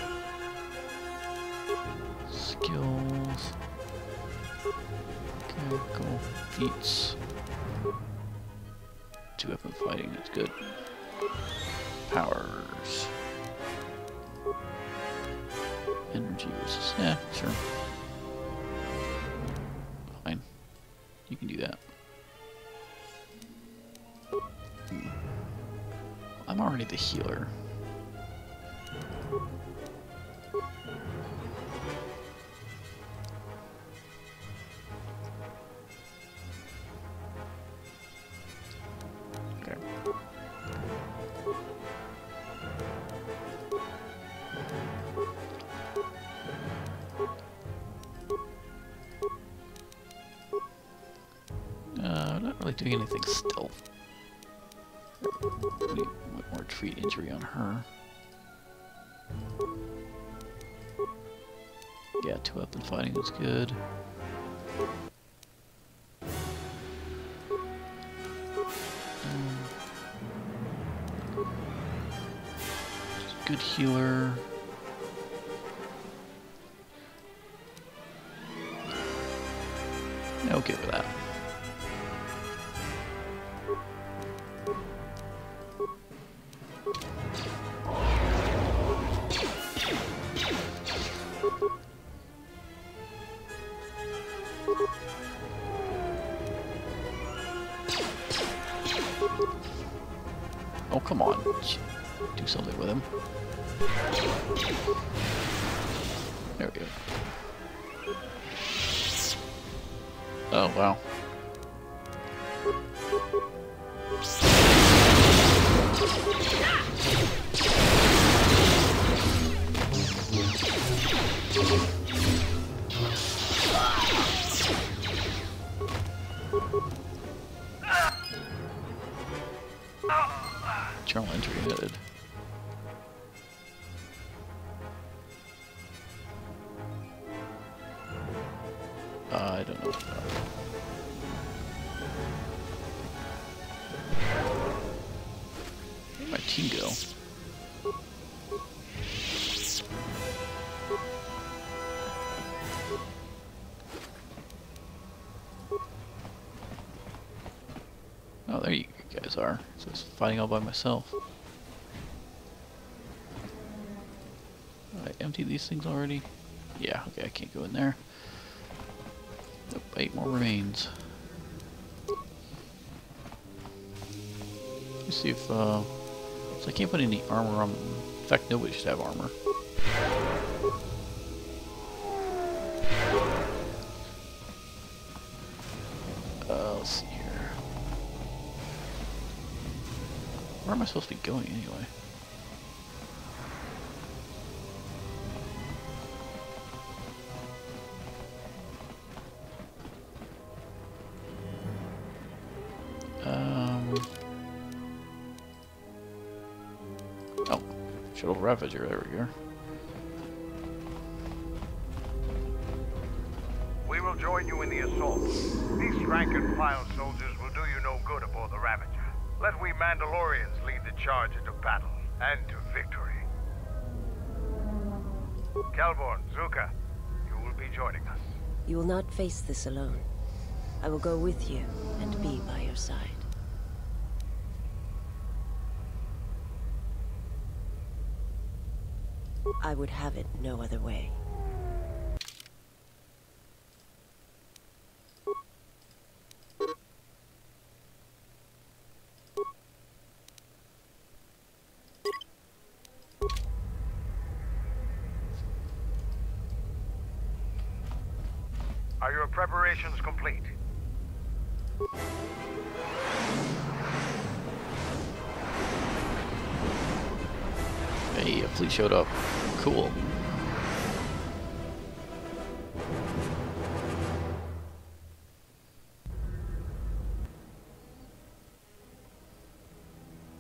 skills. Okay, cool. Feats. 2 weapon fighting, that's good. Powers. Energy versus, yeah, sure. Fine. You can do that. I'm already the healer. Okay. Not really doing anything still. We might more treat injury on her. Yeah, 2 weapon fighting is good. Good healer. Yeah, okay with that. Oh, come on. Do something with him. There we go. Oh, wow. Journal entry headed. I don't know. Where'd my team go? Oh, there you guys are. So I was fighting all by myself. I emptied these things already? Yeah, okay, I can't go in there. Nope, 8 more remains. Let's see if, so I can't put any armor on. In fact, nobody should have armor. Let's see here. Where am I supposed to be going anyway? Oh, shuttle Ravager, there we go. We will join you in the assault. These rank-and-file soldiers will do you no good aboard the Ravager. Let we Mandalorians lead the charge into battle and to victory. Kelborn, Zuka, you will be joining us. You will not face this alone. I will go with you and be by your side. I would have it no other way. Are your preparations complete? Hey, a fleet showed up. Cool.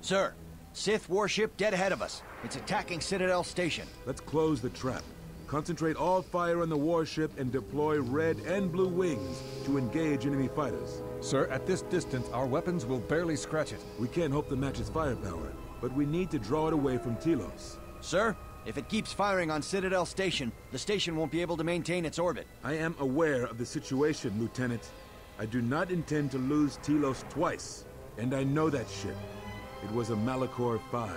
Sir, Sith warship dead ahead of us. It's attacking Citadel Station. Let's close the trap. Concentrate all fire on the warship and deploy red and blue wings to engage enemy fighters. Sir, at this distance, our weapons will barely scratch it. We can't hope to match its firepower, but we need to draw it away from Telos. Sir, if it keeps firing on Citadel Station, the station won't be able to maintain its orbit. I am aware of the situation, Lieutenant. I do not intend to lose Telos twice, and I know that ship. It was a Malachor 5.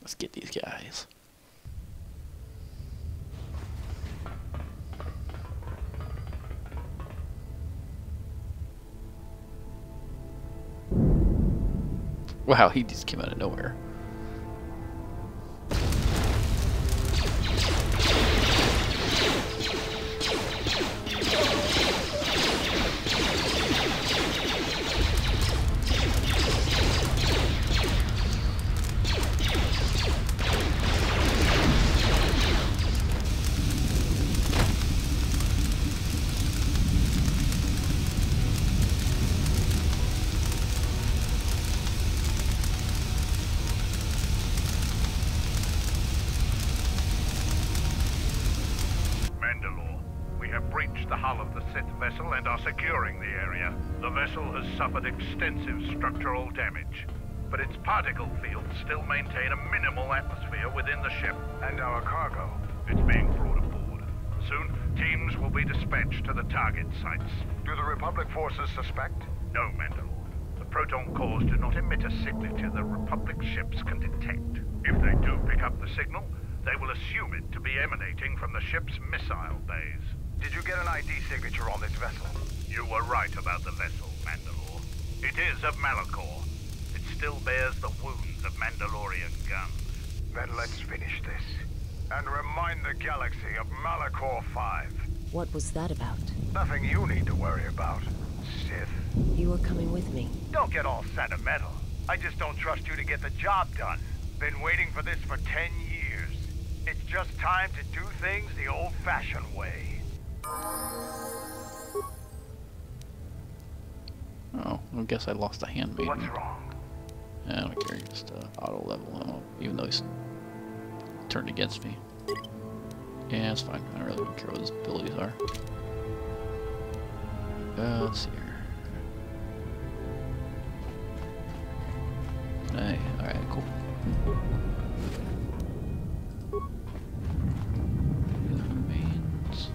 Let's get these guys. Wow, he just came out of nowhere. The hull of the Sith vessel and are securing the area. The vessel has suffered extensive structural damage, but its particle fields still maintain a minimal atmosphere within the ship. And our cargo, it's being brought aboard. Soon, teams will be dispatched to the target sites. Do the Republic forces suspect? No, Mandalore. The proton cores do not emit a signature that Republic ships can detect. If they do pick up the signal, they will assume it to be emanating from the ship's missile bays. Did you get an ID signature on this vessel? You were right about the vessel, Mandalore. It is of Malachor. It still bears the wounds of Mandalorian guns. Then let's finish this. And remind the galaxy of Malachor 5. What was that about? Nothing you need to worry about, Sith. You are coming with me. Don't get all sentimental. I just don't trust you to get the job done. Been waiting for this for 10 years. It's just time to do things the old-fashioned way. Oh, I guess I lost the handmaiden. What's wrong? I don't care, just auto level, even though he's turned against me. Yeah, it's fine. I really don't care what his abilities are. Let's see here. Hey, alright, cool. Remains.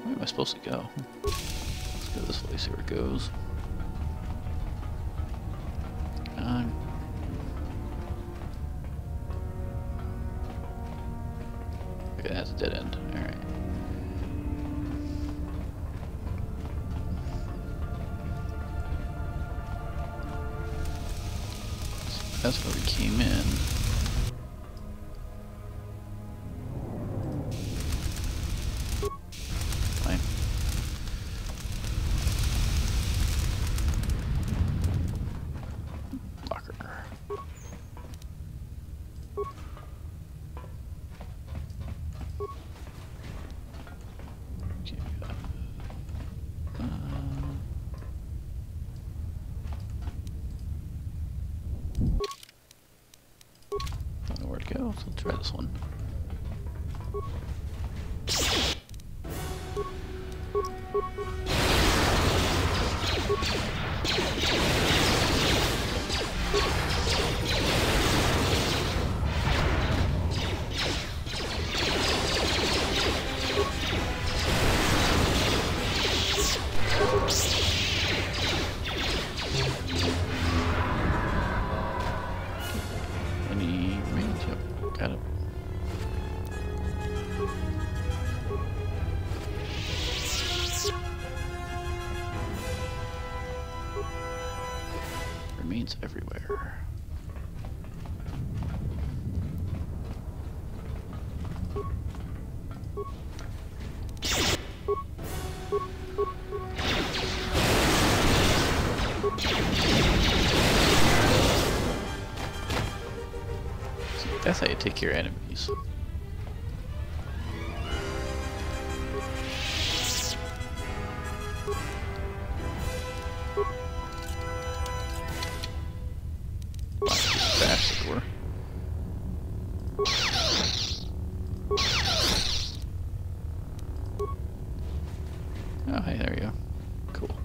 Where am I supposed to go? Let's go this way, see where it goes. Okay, that's a dead end. Alright. So that's where we came in. Fine. Locker. Okay. Don't know where to go, so let's try this one. Any remains? Yep, got it. Remains everywhere. That's how you take care of enemies. Bash the door. Oh, hey, there you go. Cool.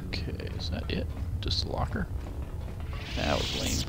Okay, is that it? Just the locker? That was lame.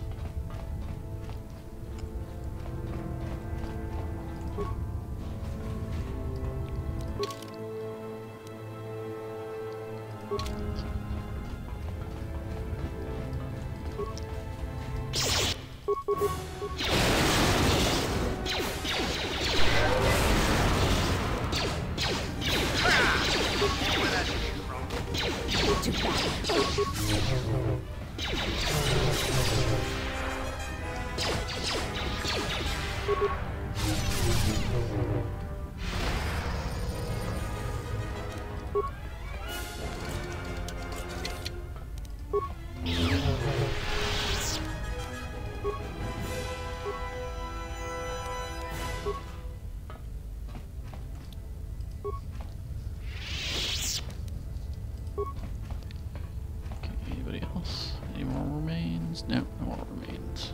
Anybody else? Any more remains? No, no more remains.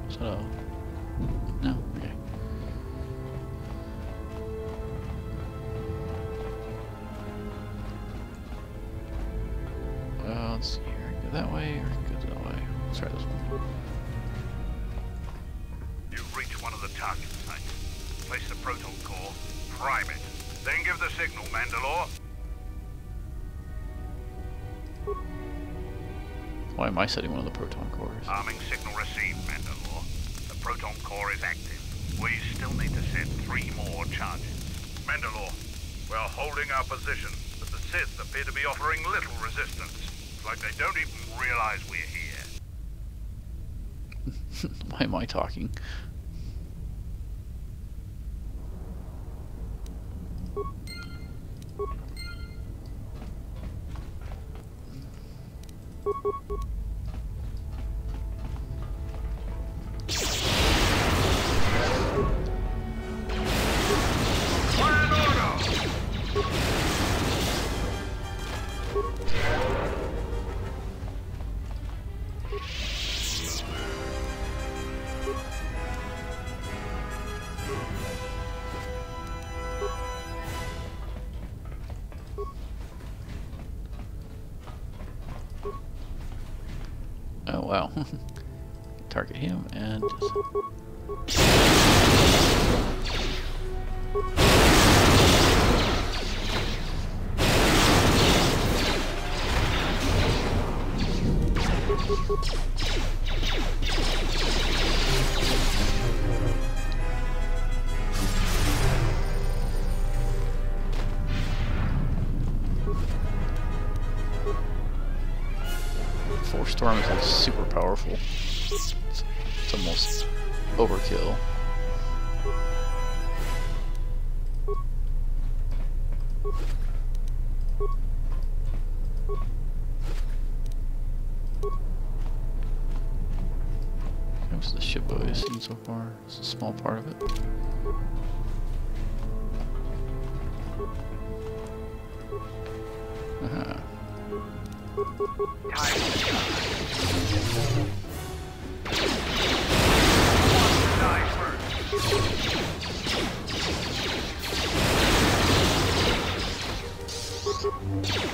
So no? Okay. Let's see here. Go that way or go that way? Let's try this one. You've reached one of the target sites. Place the proton core, prime it, then give the signal, Mandalore. Why am I setting one of the proton cores? Arming signal received, Mandalore. The proton core is active. We still need to set 3 more charges. Mandalore, we're holding our position, but the Sith appear to be offering little resistance. It's like they don't even realize we're here. Why am I talking? Oh wow. Target him and Force Storm is like super powerful. It's almost overkill. What's the ship I've seen so far? It's a small part of it.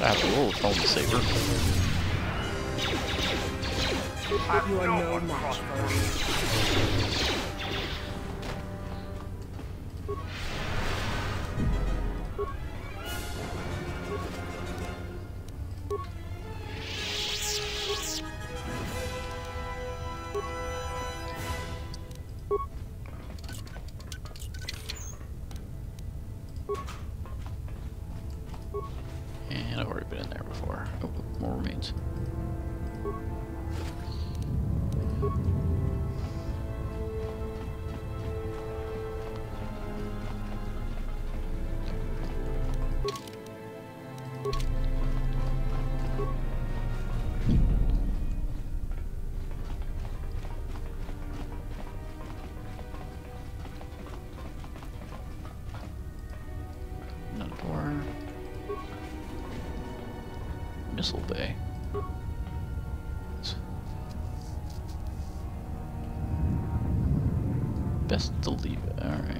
After all, it's only saber. You are no match for us. And I've already been in there before. Oh, more remains. Another door. Missile bay. Best to leave it. Alright.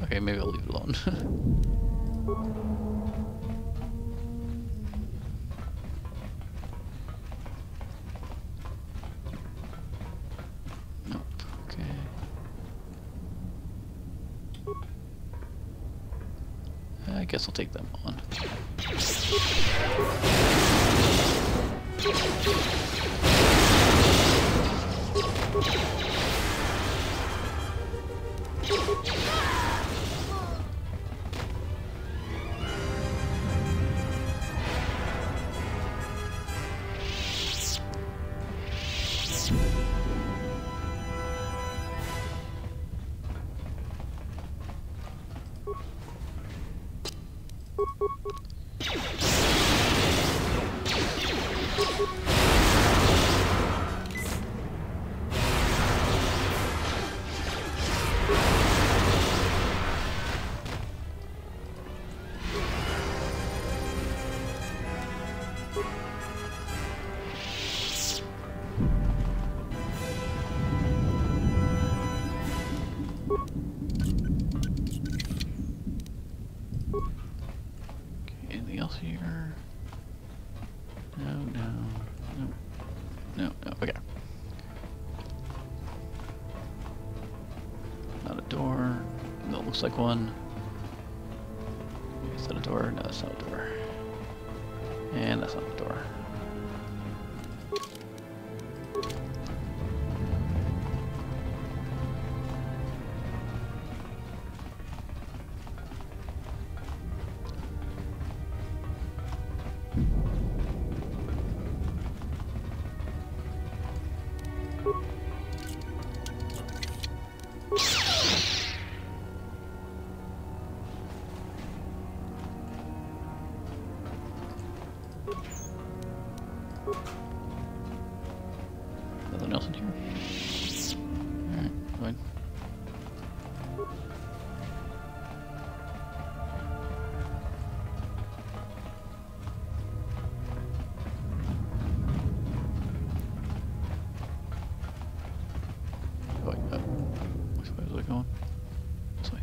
Okay, maybe I'll leave it alone. Nope, okay. I guess I'll take them on. else here? No, no, no, no, no. Okay. Not a door. No, it looks like one. Is that a door? No, that's not a door. And that's not a door. Nothing else in here? Alright, fine. Wait, which way was I going? This way.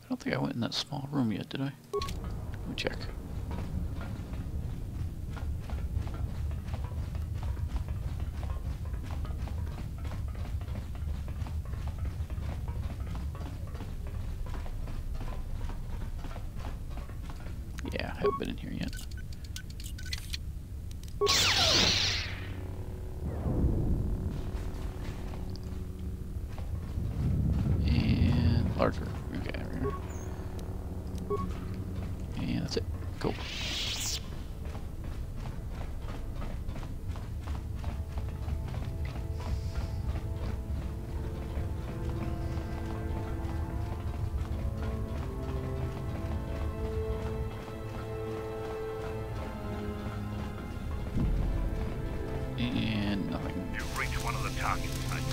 I don't think I went in that small room yet, did I? Let me check. Yeah, I haven't been in here yet. And larger. Okay, right here. And that's it. Cool. And nothing. You've reached one of the target sites.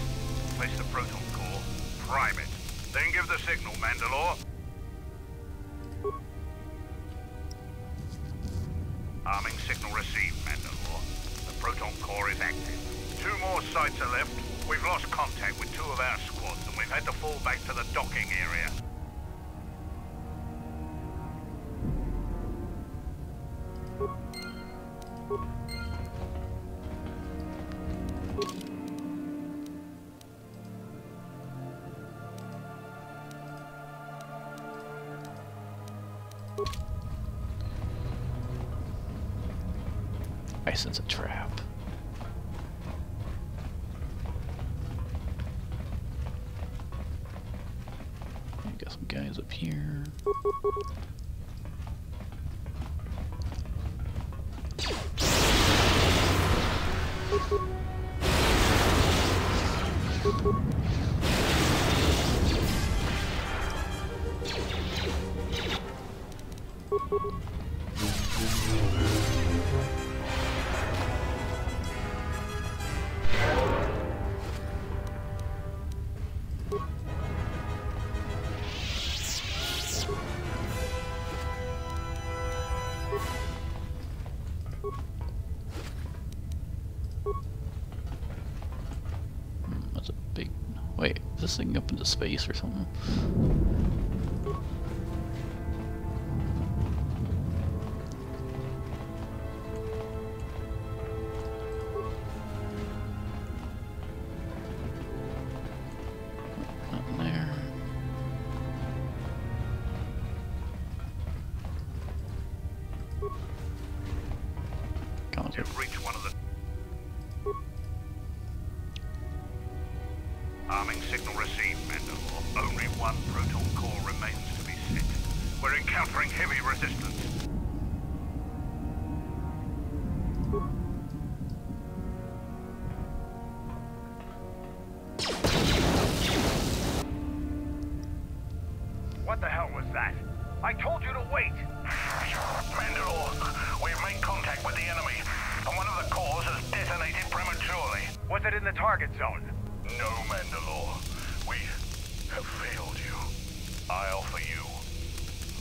Place the proton core, prime it, then give the signal, Mandalore. Arming signal received, Mandalore. The proton core is active. 2 more sites are left. We've lost contact with 2 of our squads, and we've had to fall back to the docking area. I sense a trap. We got some guys up here. That's a big... Wait, is this thing up into space or something? Nothing there. You've reached one of the... Arming signal received, Mandalore. Only 1 proton core remains to be set. We're encountering heavy resistance. What the hell was that? I told you to wait! Mandalore, we've made contact with the enemy, and one of the cores has detonated prematurely. Was it in the target zone? No, Mandalore. We have failed you. I offer you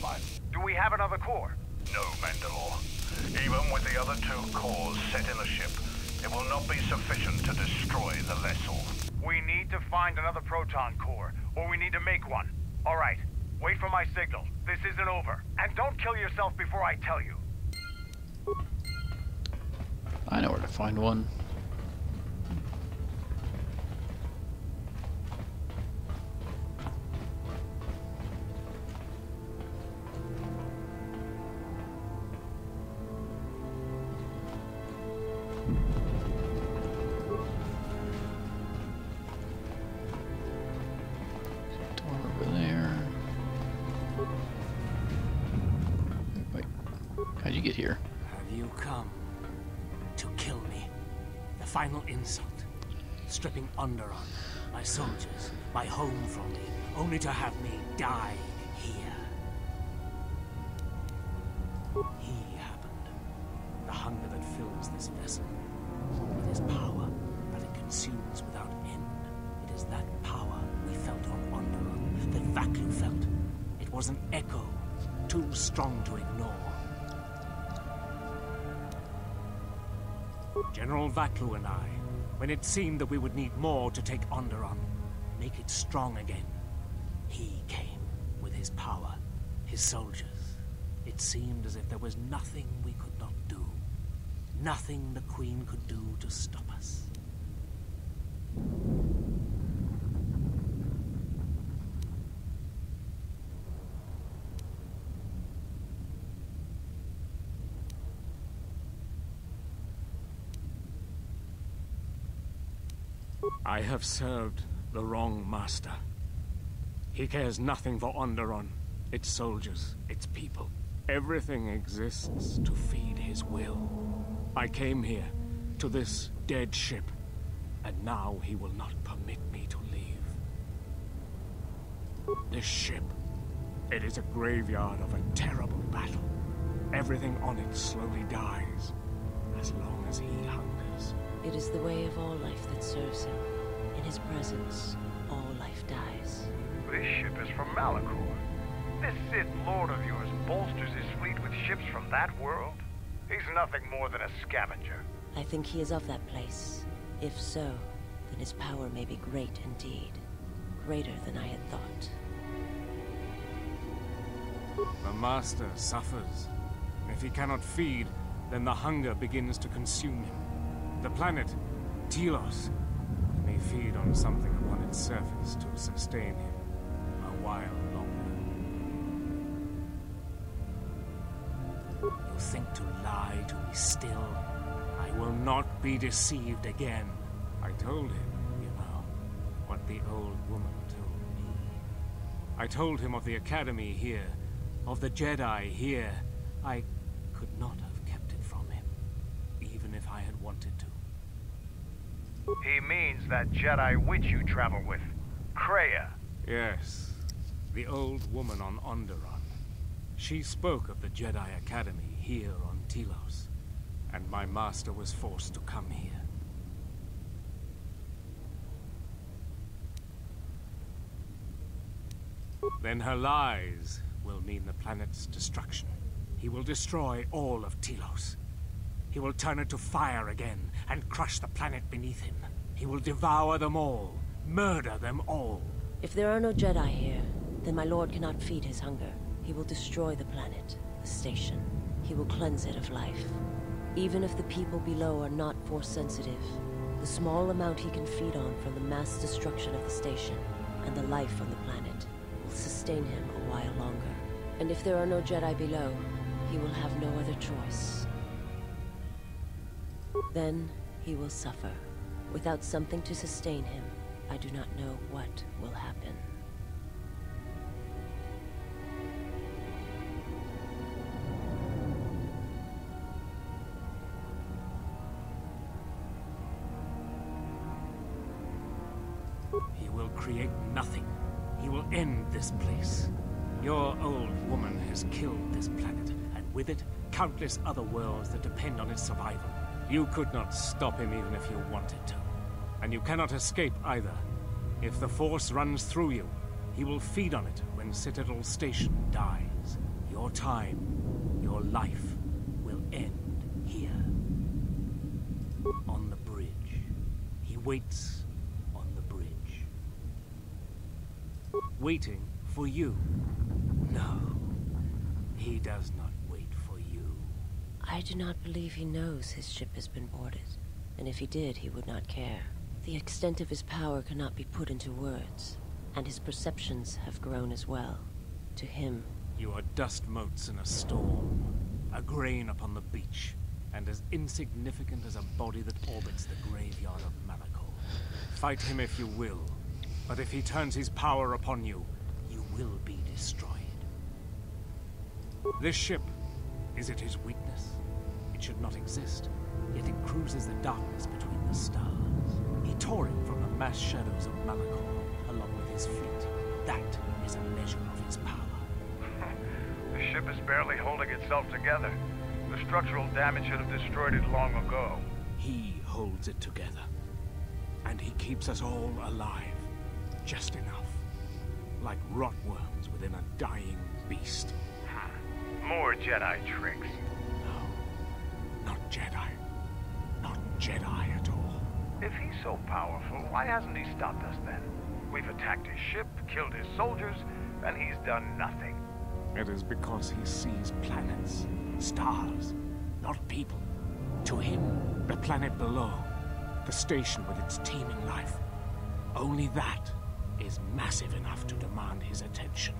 my... Do we have another core? No, Mandalore. Even with the other 2 cores set in the ship, it will not be sufficient to destroy the vessel. We need to find another proton core, or we need to make one. All right, Wait for my signal. This isn't over. And don't kill yourself before I tell you. I know where to find one. Door over there. Wait, how'd you get here? Have you come to kill me? The final insult. Stripping Onderon, my soldiers, my home from me, only to have me die here. He happened. The hunger that fills this vessel. It is power that it consumes without end. It is that power we felt on Onderon, that Vaklu felt. It was an echo, too strong to ignore. General Vaklu and I, when it seemed that we would need more to take Onderon, make it strong again, he came with his power, his soldiers. It seemed as if there was nothing we could not do. Nothing the Queen could do to stop us. I have served the wrong master. He cares nothing for Onderon, its soldiers, its people. Everything exists to feed his will. I came here, to this dead ship, and now he will not permit me to leave. This ship, it is a graveyard of a terrible battle. Everything on it slowly dies, as long as he hungers. It is the way of all life that serves him. In his presence, all life dies. This ship is from Malachor. This Sith Lord of yours bolsters his fleet with ships from that world? He's nothing more than a scavenger. I think he is of that place. If so, then his power may be great indeed. Greater than I had thought. The Master suffers. If he cannot feed, then the hunger begins to consume him. The planet, Telos, may feed on something upon its surface to sustain him a while longer. You think to lie to me still? I will not be deceived again. I told him, you know, what the old woman told me. I told him of the Academy here, of the Jedi here. I could not have kept it from him, even if I had wanted to. He means that Jedi witch you travel with, Kreia. Yes, the old woman on Onderon. She spoke of the Jedi Academy here on Telos, and my master was forced to come here. Then her lies will mean the planet's destruction. He will destroy all of Telos. He will turn it to fire again and crush the planet beneath him. He will devour them all, murder them all. If there are no Jedi here, then my lord cannot feed his hunger. He will destroy the planet, the station. He will cleanse it of life. Even if the people below are not Force-sensitive, the small amount he can feed on from the mass destruction of the station and the life on the planet will sustain him a while longer. And if there are no Jedi below, he will have no other choice. Then he will suffer. Without something to sustain him, I do not know what will happen. He will create nothing. He will end this place. Your old woman has killed this planet, and with it, countless other worlds that depend on its survival. You could not stop him even if you wanted to. And you cannot escape either. If the Force runs through you, he will feed on it when Citadel Station dies. Your time, your life, will end here. On the bridge. He waits on the bridge. Waiting for you. No. He does not wait for you. I do not believe he knows his ship has been boarded. And if he did, he would not care. The extent of his power cannot be put into words, and his perceptions have grown as well. To him... You are dust motes in a storm, a grain upon the beach, and as insignificant as a body that orbits the graveyard of Malachor. Fight him if you will, but if he turns his power upon you, you will be destroyed. This ship, is it his weakness? It should not exist, yet it cruises the darkness between the stars. He tore it from the mass shadows of Malachor, along with his fleet. That is a measure of his power. The ship is barely holding itself together. The structural damage should have destroyed it long ago. He holds it together. And he keeps us all alive. Just enough. Like rotworms within a dying beast. More Jedi tricks. No. Not Jedi. Not Jedi at all. If he's so powerful, why hasn't he stopped us then? We've attacked his ship, killed his soldiers, and he's done nothing. It is because he sees planets, stars, not people. To him, the planet below, the station with its teeming life, only that is massive enough to demand his attention.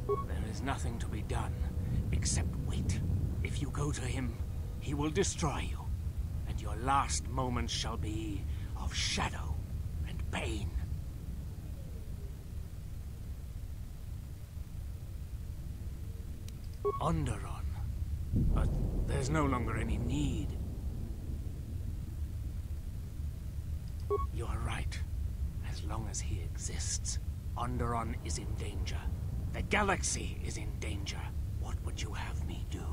There is nothing to be done, except wait. If you go to him, he will destroy you, and your last moments shall be of shadow and pain. Onderon. But there's no longer any need. You're right. As long as he exists, Onderon is in danger. The galaxy is in danger. What would you have me do?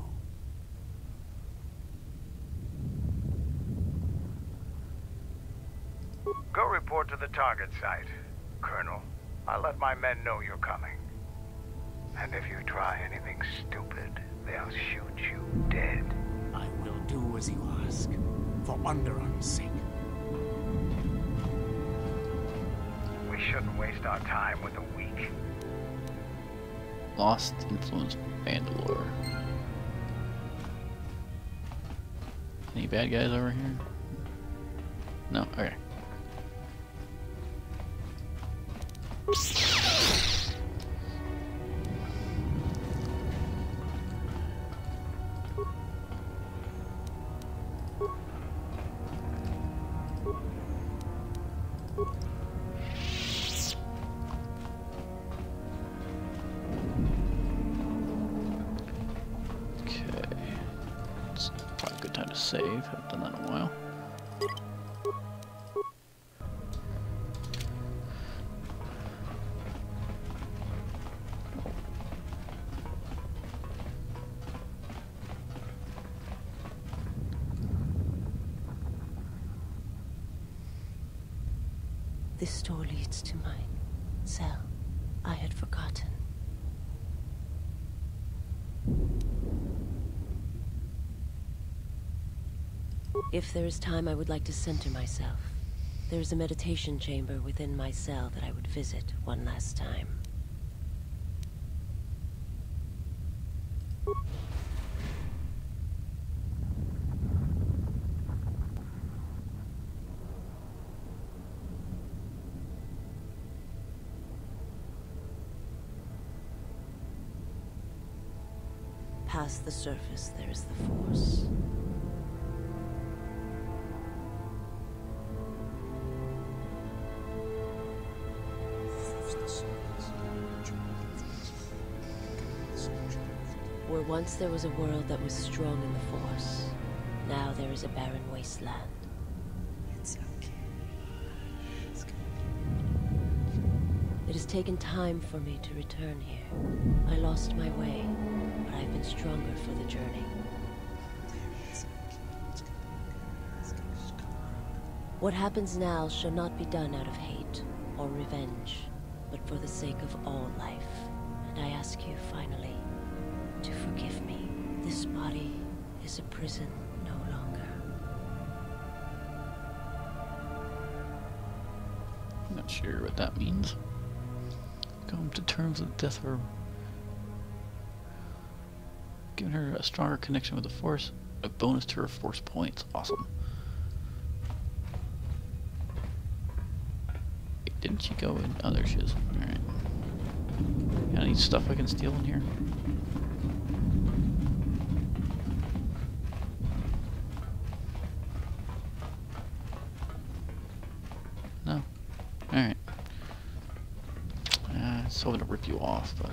Go report to the target site, Colonel. I'll let my men know you're coming. And if you try anything stupid, they'll shoot you dead. I will do as you ask, for Onderon's sake. We shouldn't waste our time with the weak. Lost influence Mandalore. Any bad guys over here? No? Okay. Save. Haven't done that in a while. This door leads to my cell. I had forgotten. If there is time, I would like to center myself. There is a meditation chamber within my cell that I would visit one last time. Past the surface, there is the Force. Where once there was a world that was strong in the Force, now there is a barren wasteland. It has taken time for me to return here. I lost my way, but I've been stronger for the journey. What happens now shall not be done out of hate or revenge, but for the sake of all life. And I ask you, finally, to forgive me. This body is a prison no longer. No. Not sure what that means. Come to terms with death or giving her a stronger connection with the Force, a bonus to her Force points. Awesome. Wait, didn't she go in? Oh, there she is. Alright. Got any stuff I can steal in here? No. Alright. It's hoping to rip you off, but...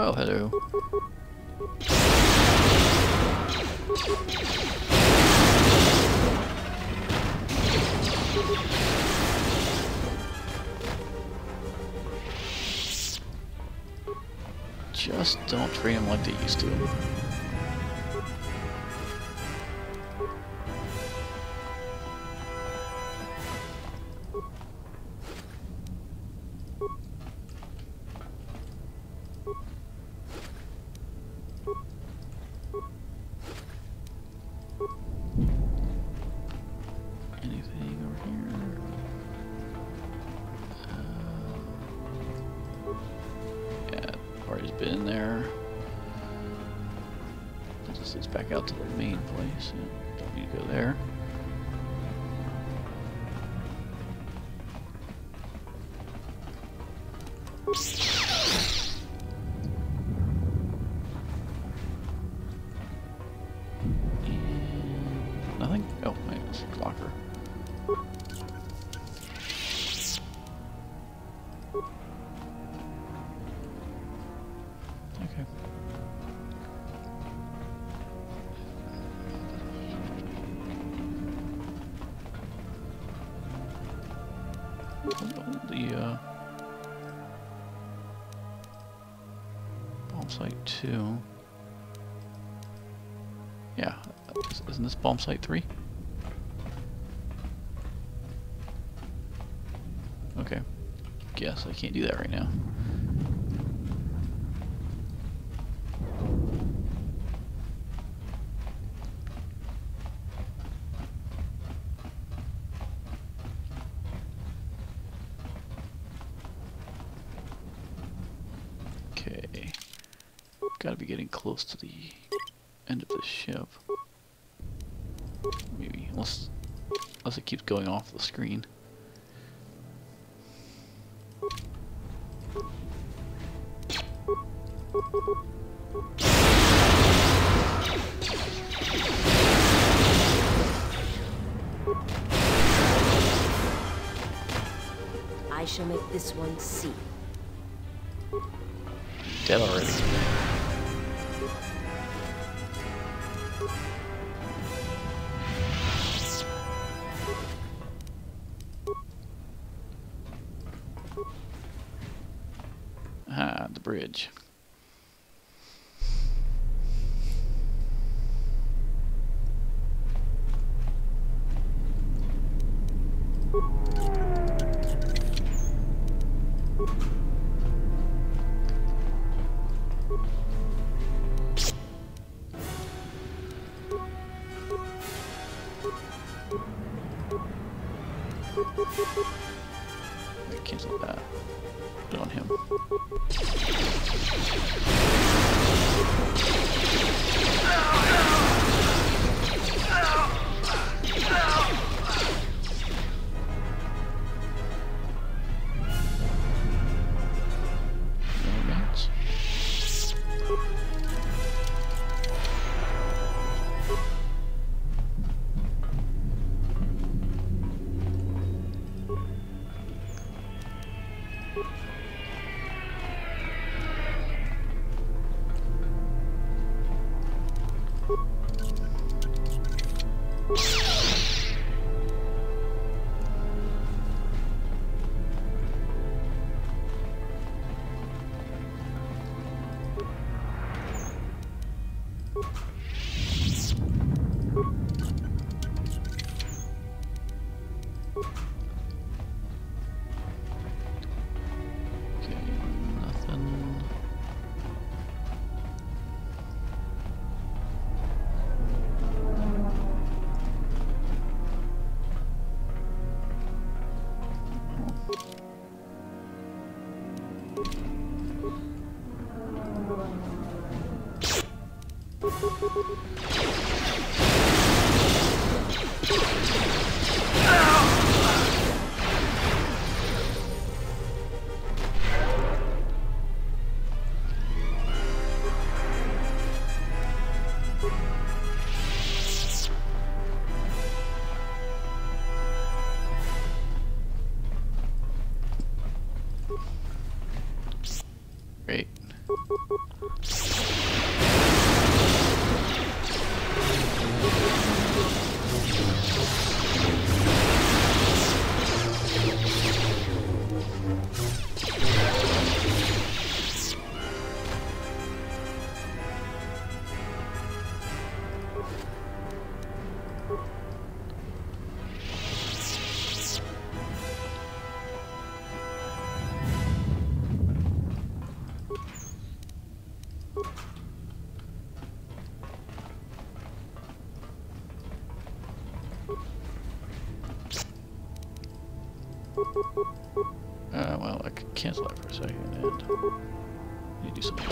Oh, hello. Just don't treat them like they used to. Anything over here? Yeah, party's been in there. It just leads back out to the main place. Yeah, don't need to go there. Nothing? Oh, wait, it's a locker. Okay. The bomb site 2. Yeah, isn't this bomb site 3? Okay. Guess I can't do that right now. Okay. Gotta be getting close to the end of the ship. Maybe, unless it keeps going off the screen. I shall make this one see. Dead already. Ah, the bridge. Wait, cancel that. Put it on him. Romance. Great. Well, I could cancel that for a second and need to do something.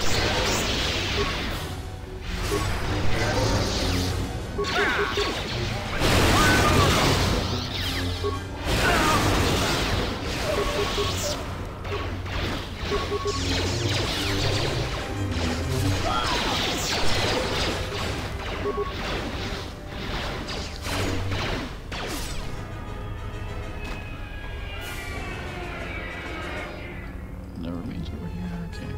No remains over here, okay.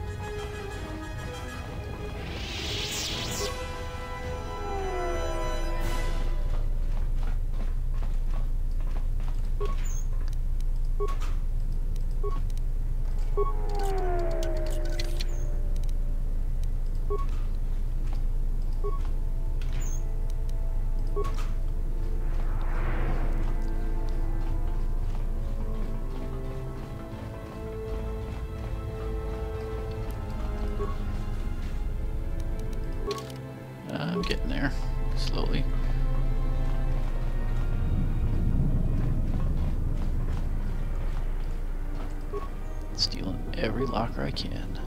I'm getting there, slowly. Stealing every locker I can.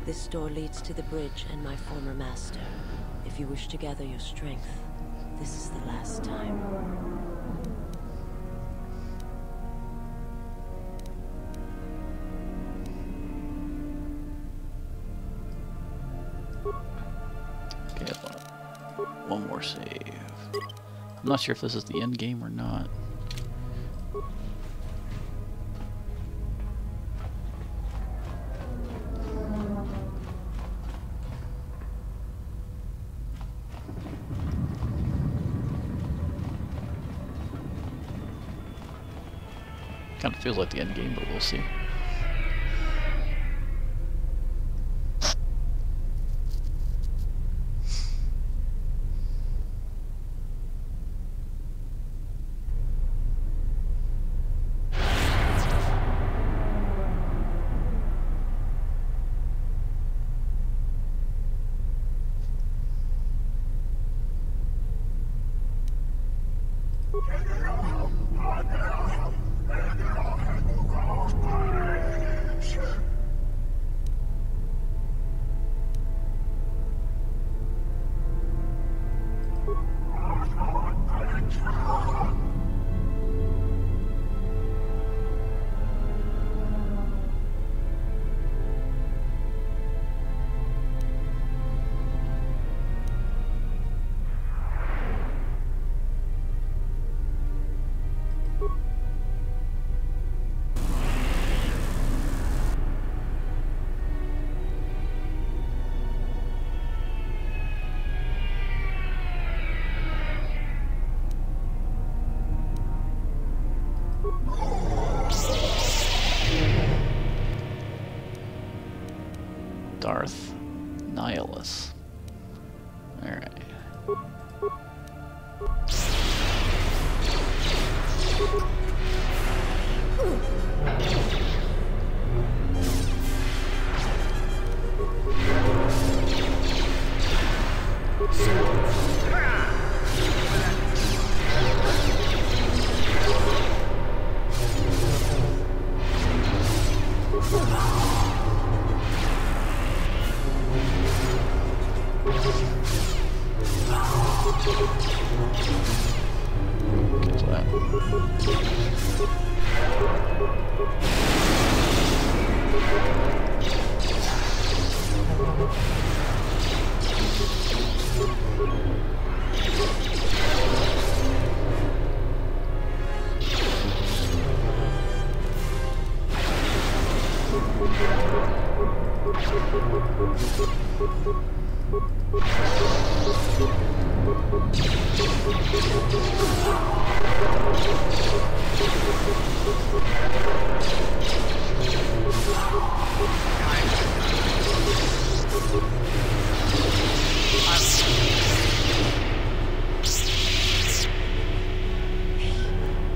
This door leads to the bridge and my former master. If you wish to gather your strength, this is the last time. Okay, one more save. I'm not sure if this is the end game or not. Kind of feels like the end game, but we'll see.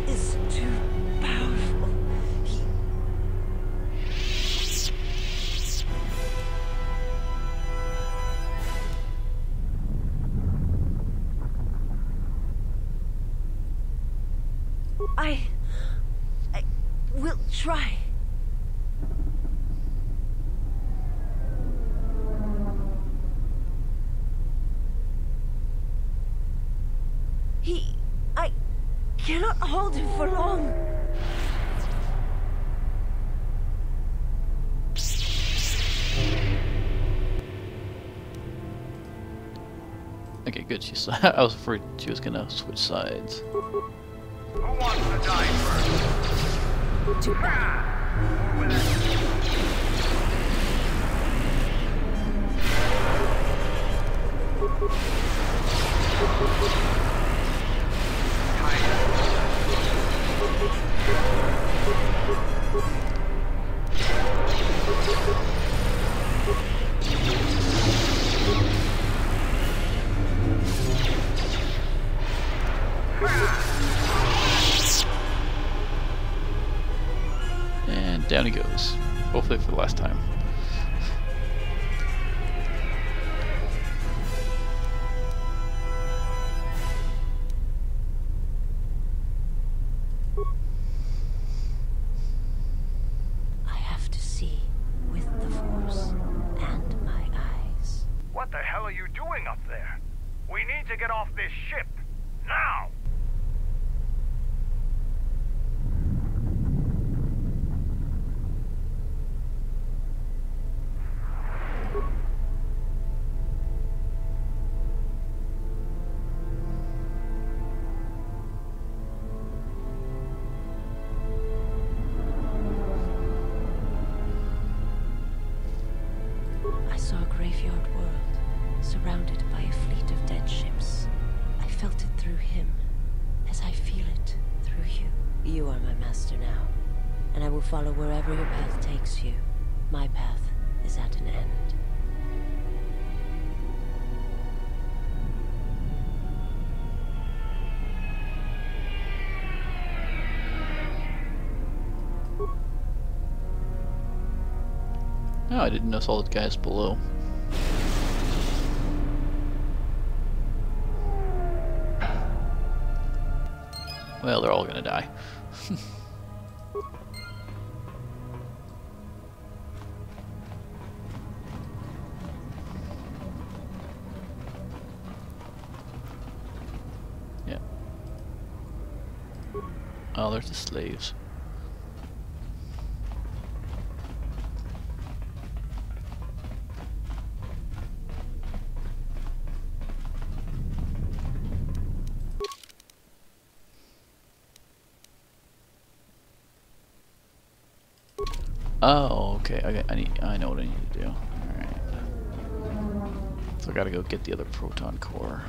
Is too powerful. I will try. I cannot hold him for long. Okay, good. I was afraid she was gonna switch sides. Who wants to die first? Too bad. Over And down he goes. Hopefully for the last time. I have to see with the Force and my eyes. What the hell are you doing up there? We need to get off this ship. Now! I saw a graveyard world, surrounded by a fleet of dead ships. I felt it through him, as I feel it through you. You are my master now, and I will follow wherever your path takes you. My path is at an end. Oh, I didn't notice all the guys below. Well, they're all gonna die. Yeah. Oh, there's the slaves. Oh, okay. I know what I need to do. Alright. So I gotta go get the other proton core.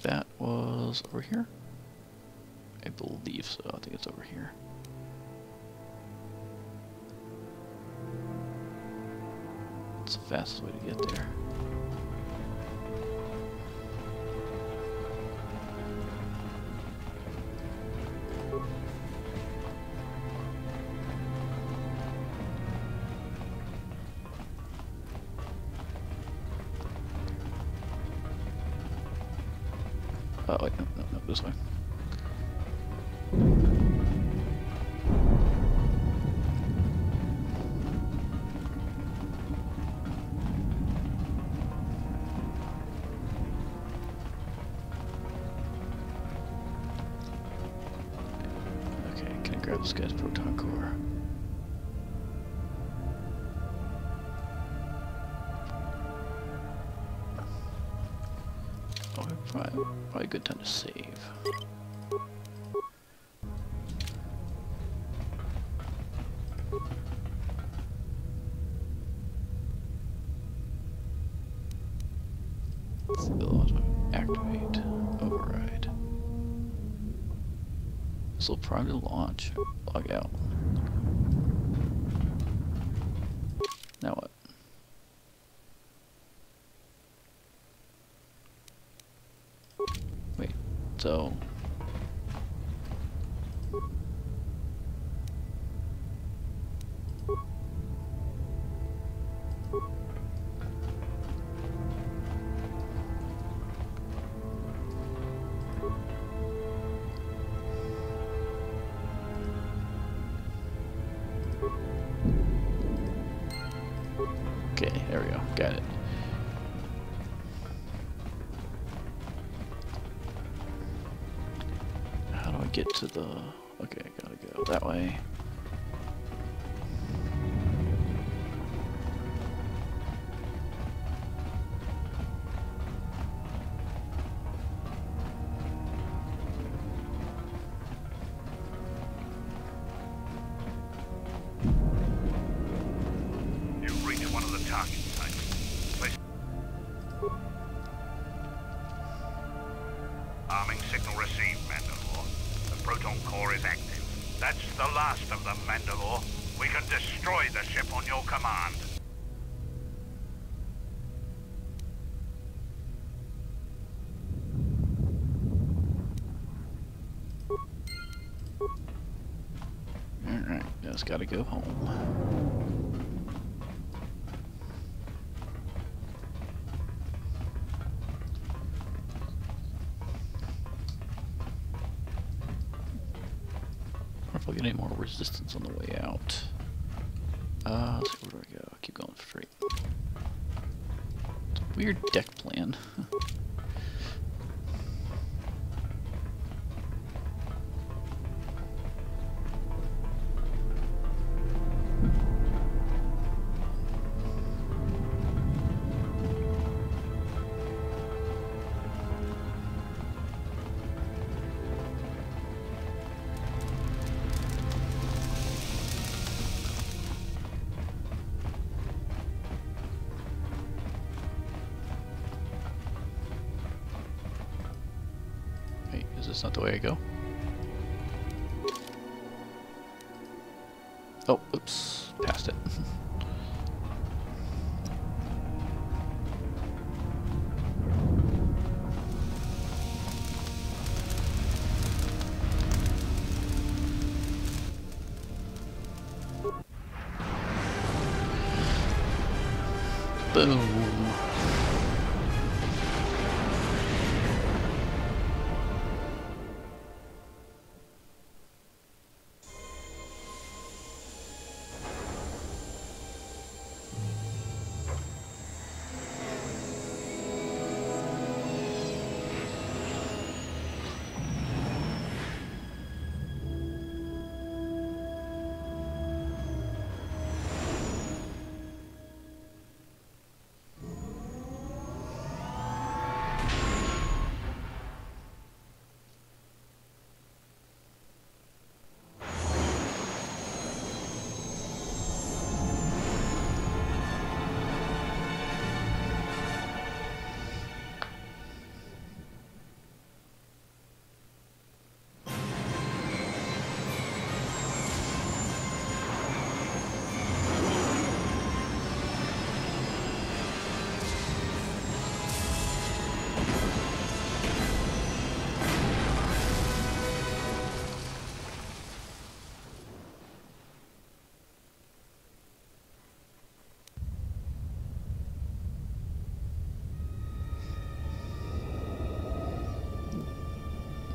that was over here? I believe so. I think it's over here. It's the fastest way to get there. Oh, wait, no, this way. Okay, can I grab this guy's proton core? Oh, probably a good time to save. Activate, override. This will prime to launch. Log out. Now what? Wait, so... Okay, there we go. Got it. How do I get to the... Okay, I gotta go that way. Arming signal received, Mandalore. The proton core is active. That's the last of them, Mandalore. We can destroy the ship on your command. Alright, just gotta go home. If I get any more resistance on the way out. Let's see, where do I go? Keep going straight. It's a weird deck plan. Is this not the way I go? Oh, oops. Passed it. Boom.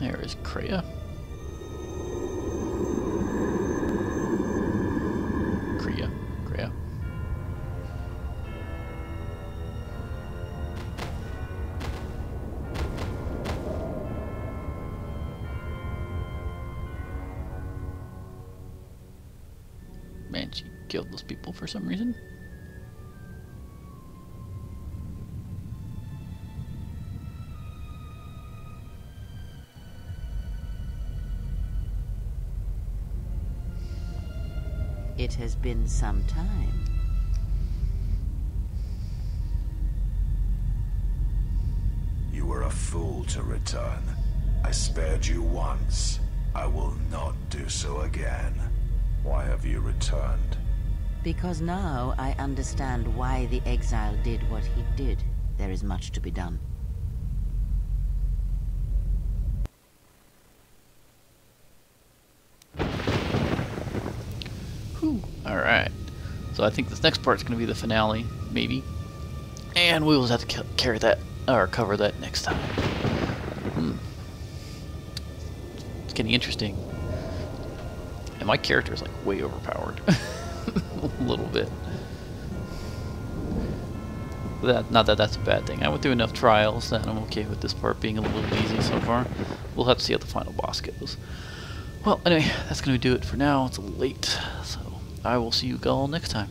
There is Kreia. Kreia. Man, she killed those people for some reason. It has been some time. You were a fool to return. I spared you once. I will not do so again. Why have you returned? Because now I understand why the exile did what he did. There is much to be done. Alright. So I think this next part's going to be the finale, maybe. And we will have to carry that, or cover that next time. It's getting interesting. And my character is like way overpowered. A little bit. Not that that's a bad thing. I went through enough trials that I'm okay with this part being a little easy so far. We'll have to see how the final boss goes. Well, anyway, that's going to do it for now. It's a little late, so I will see you all next time.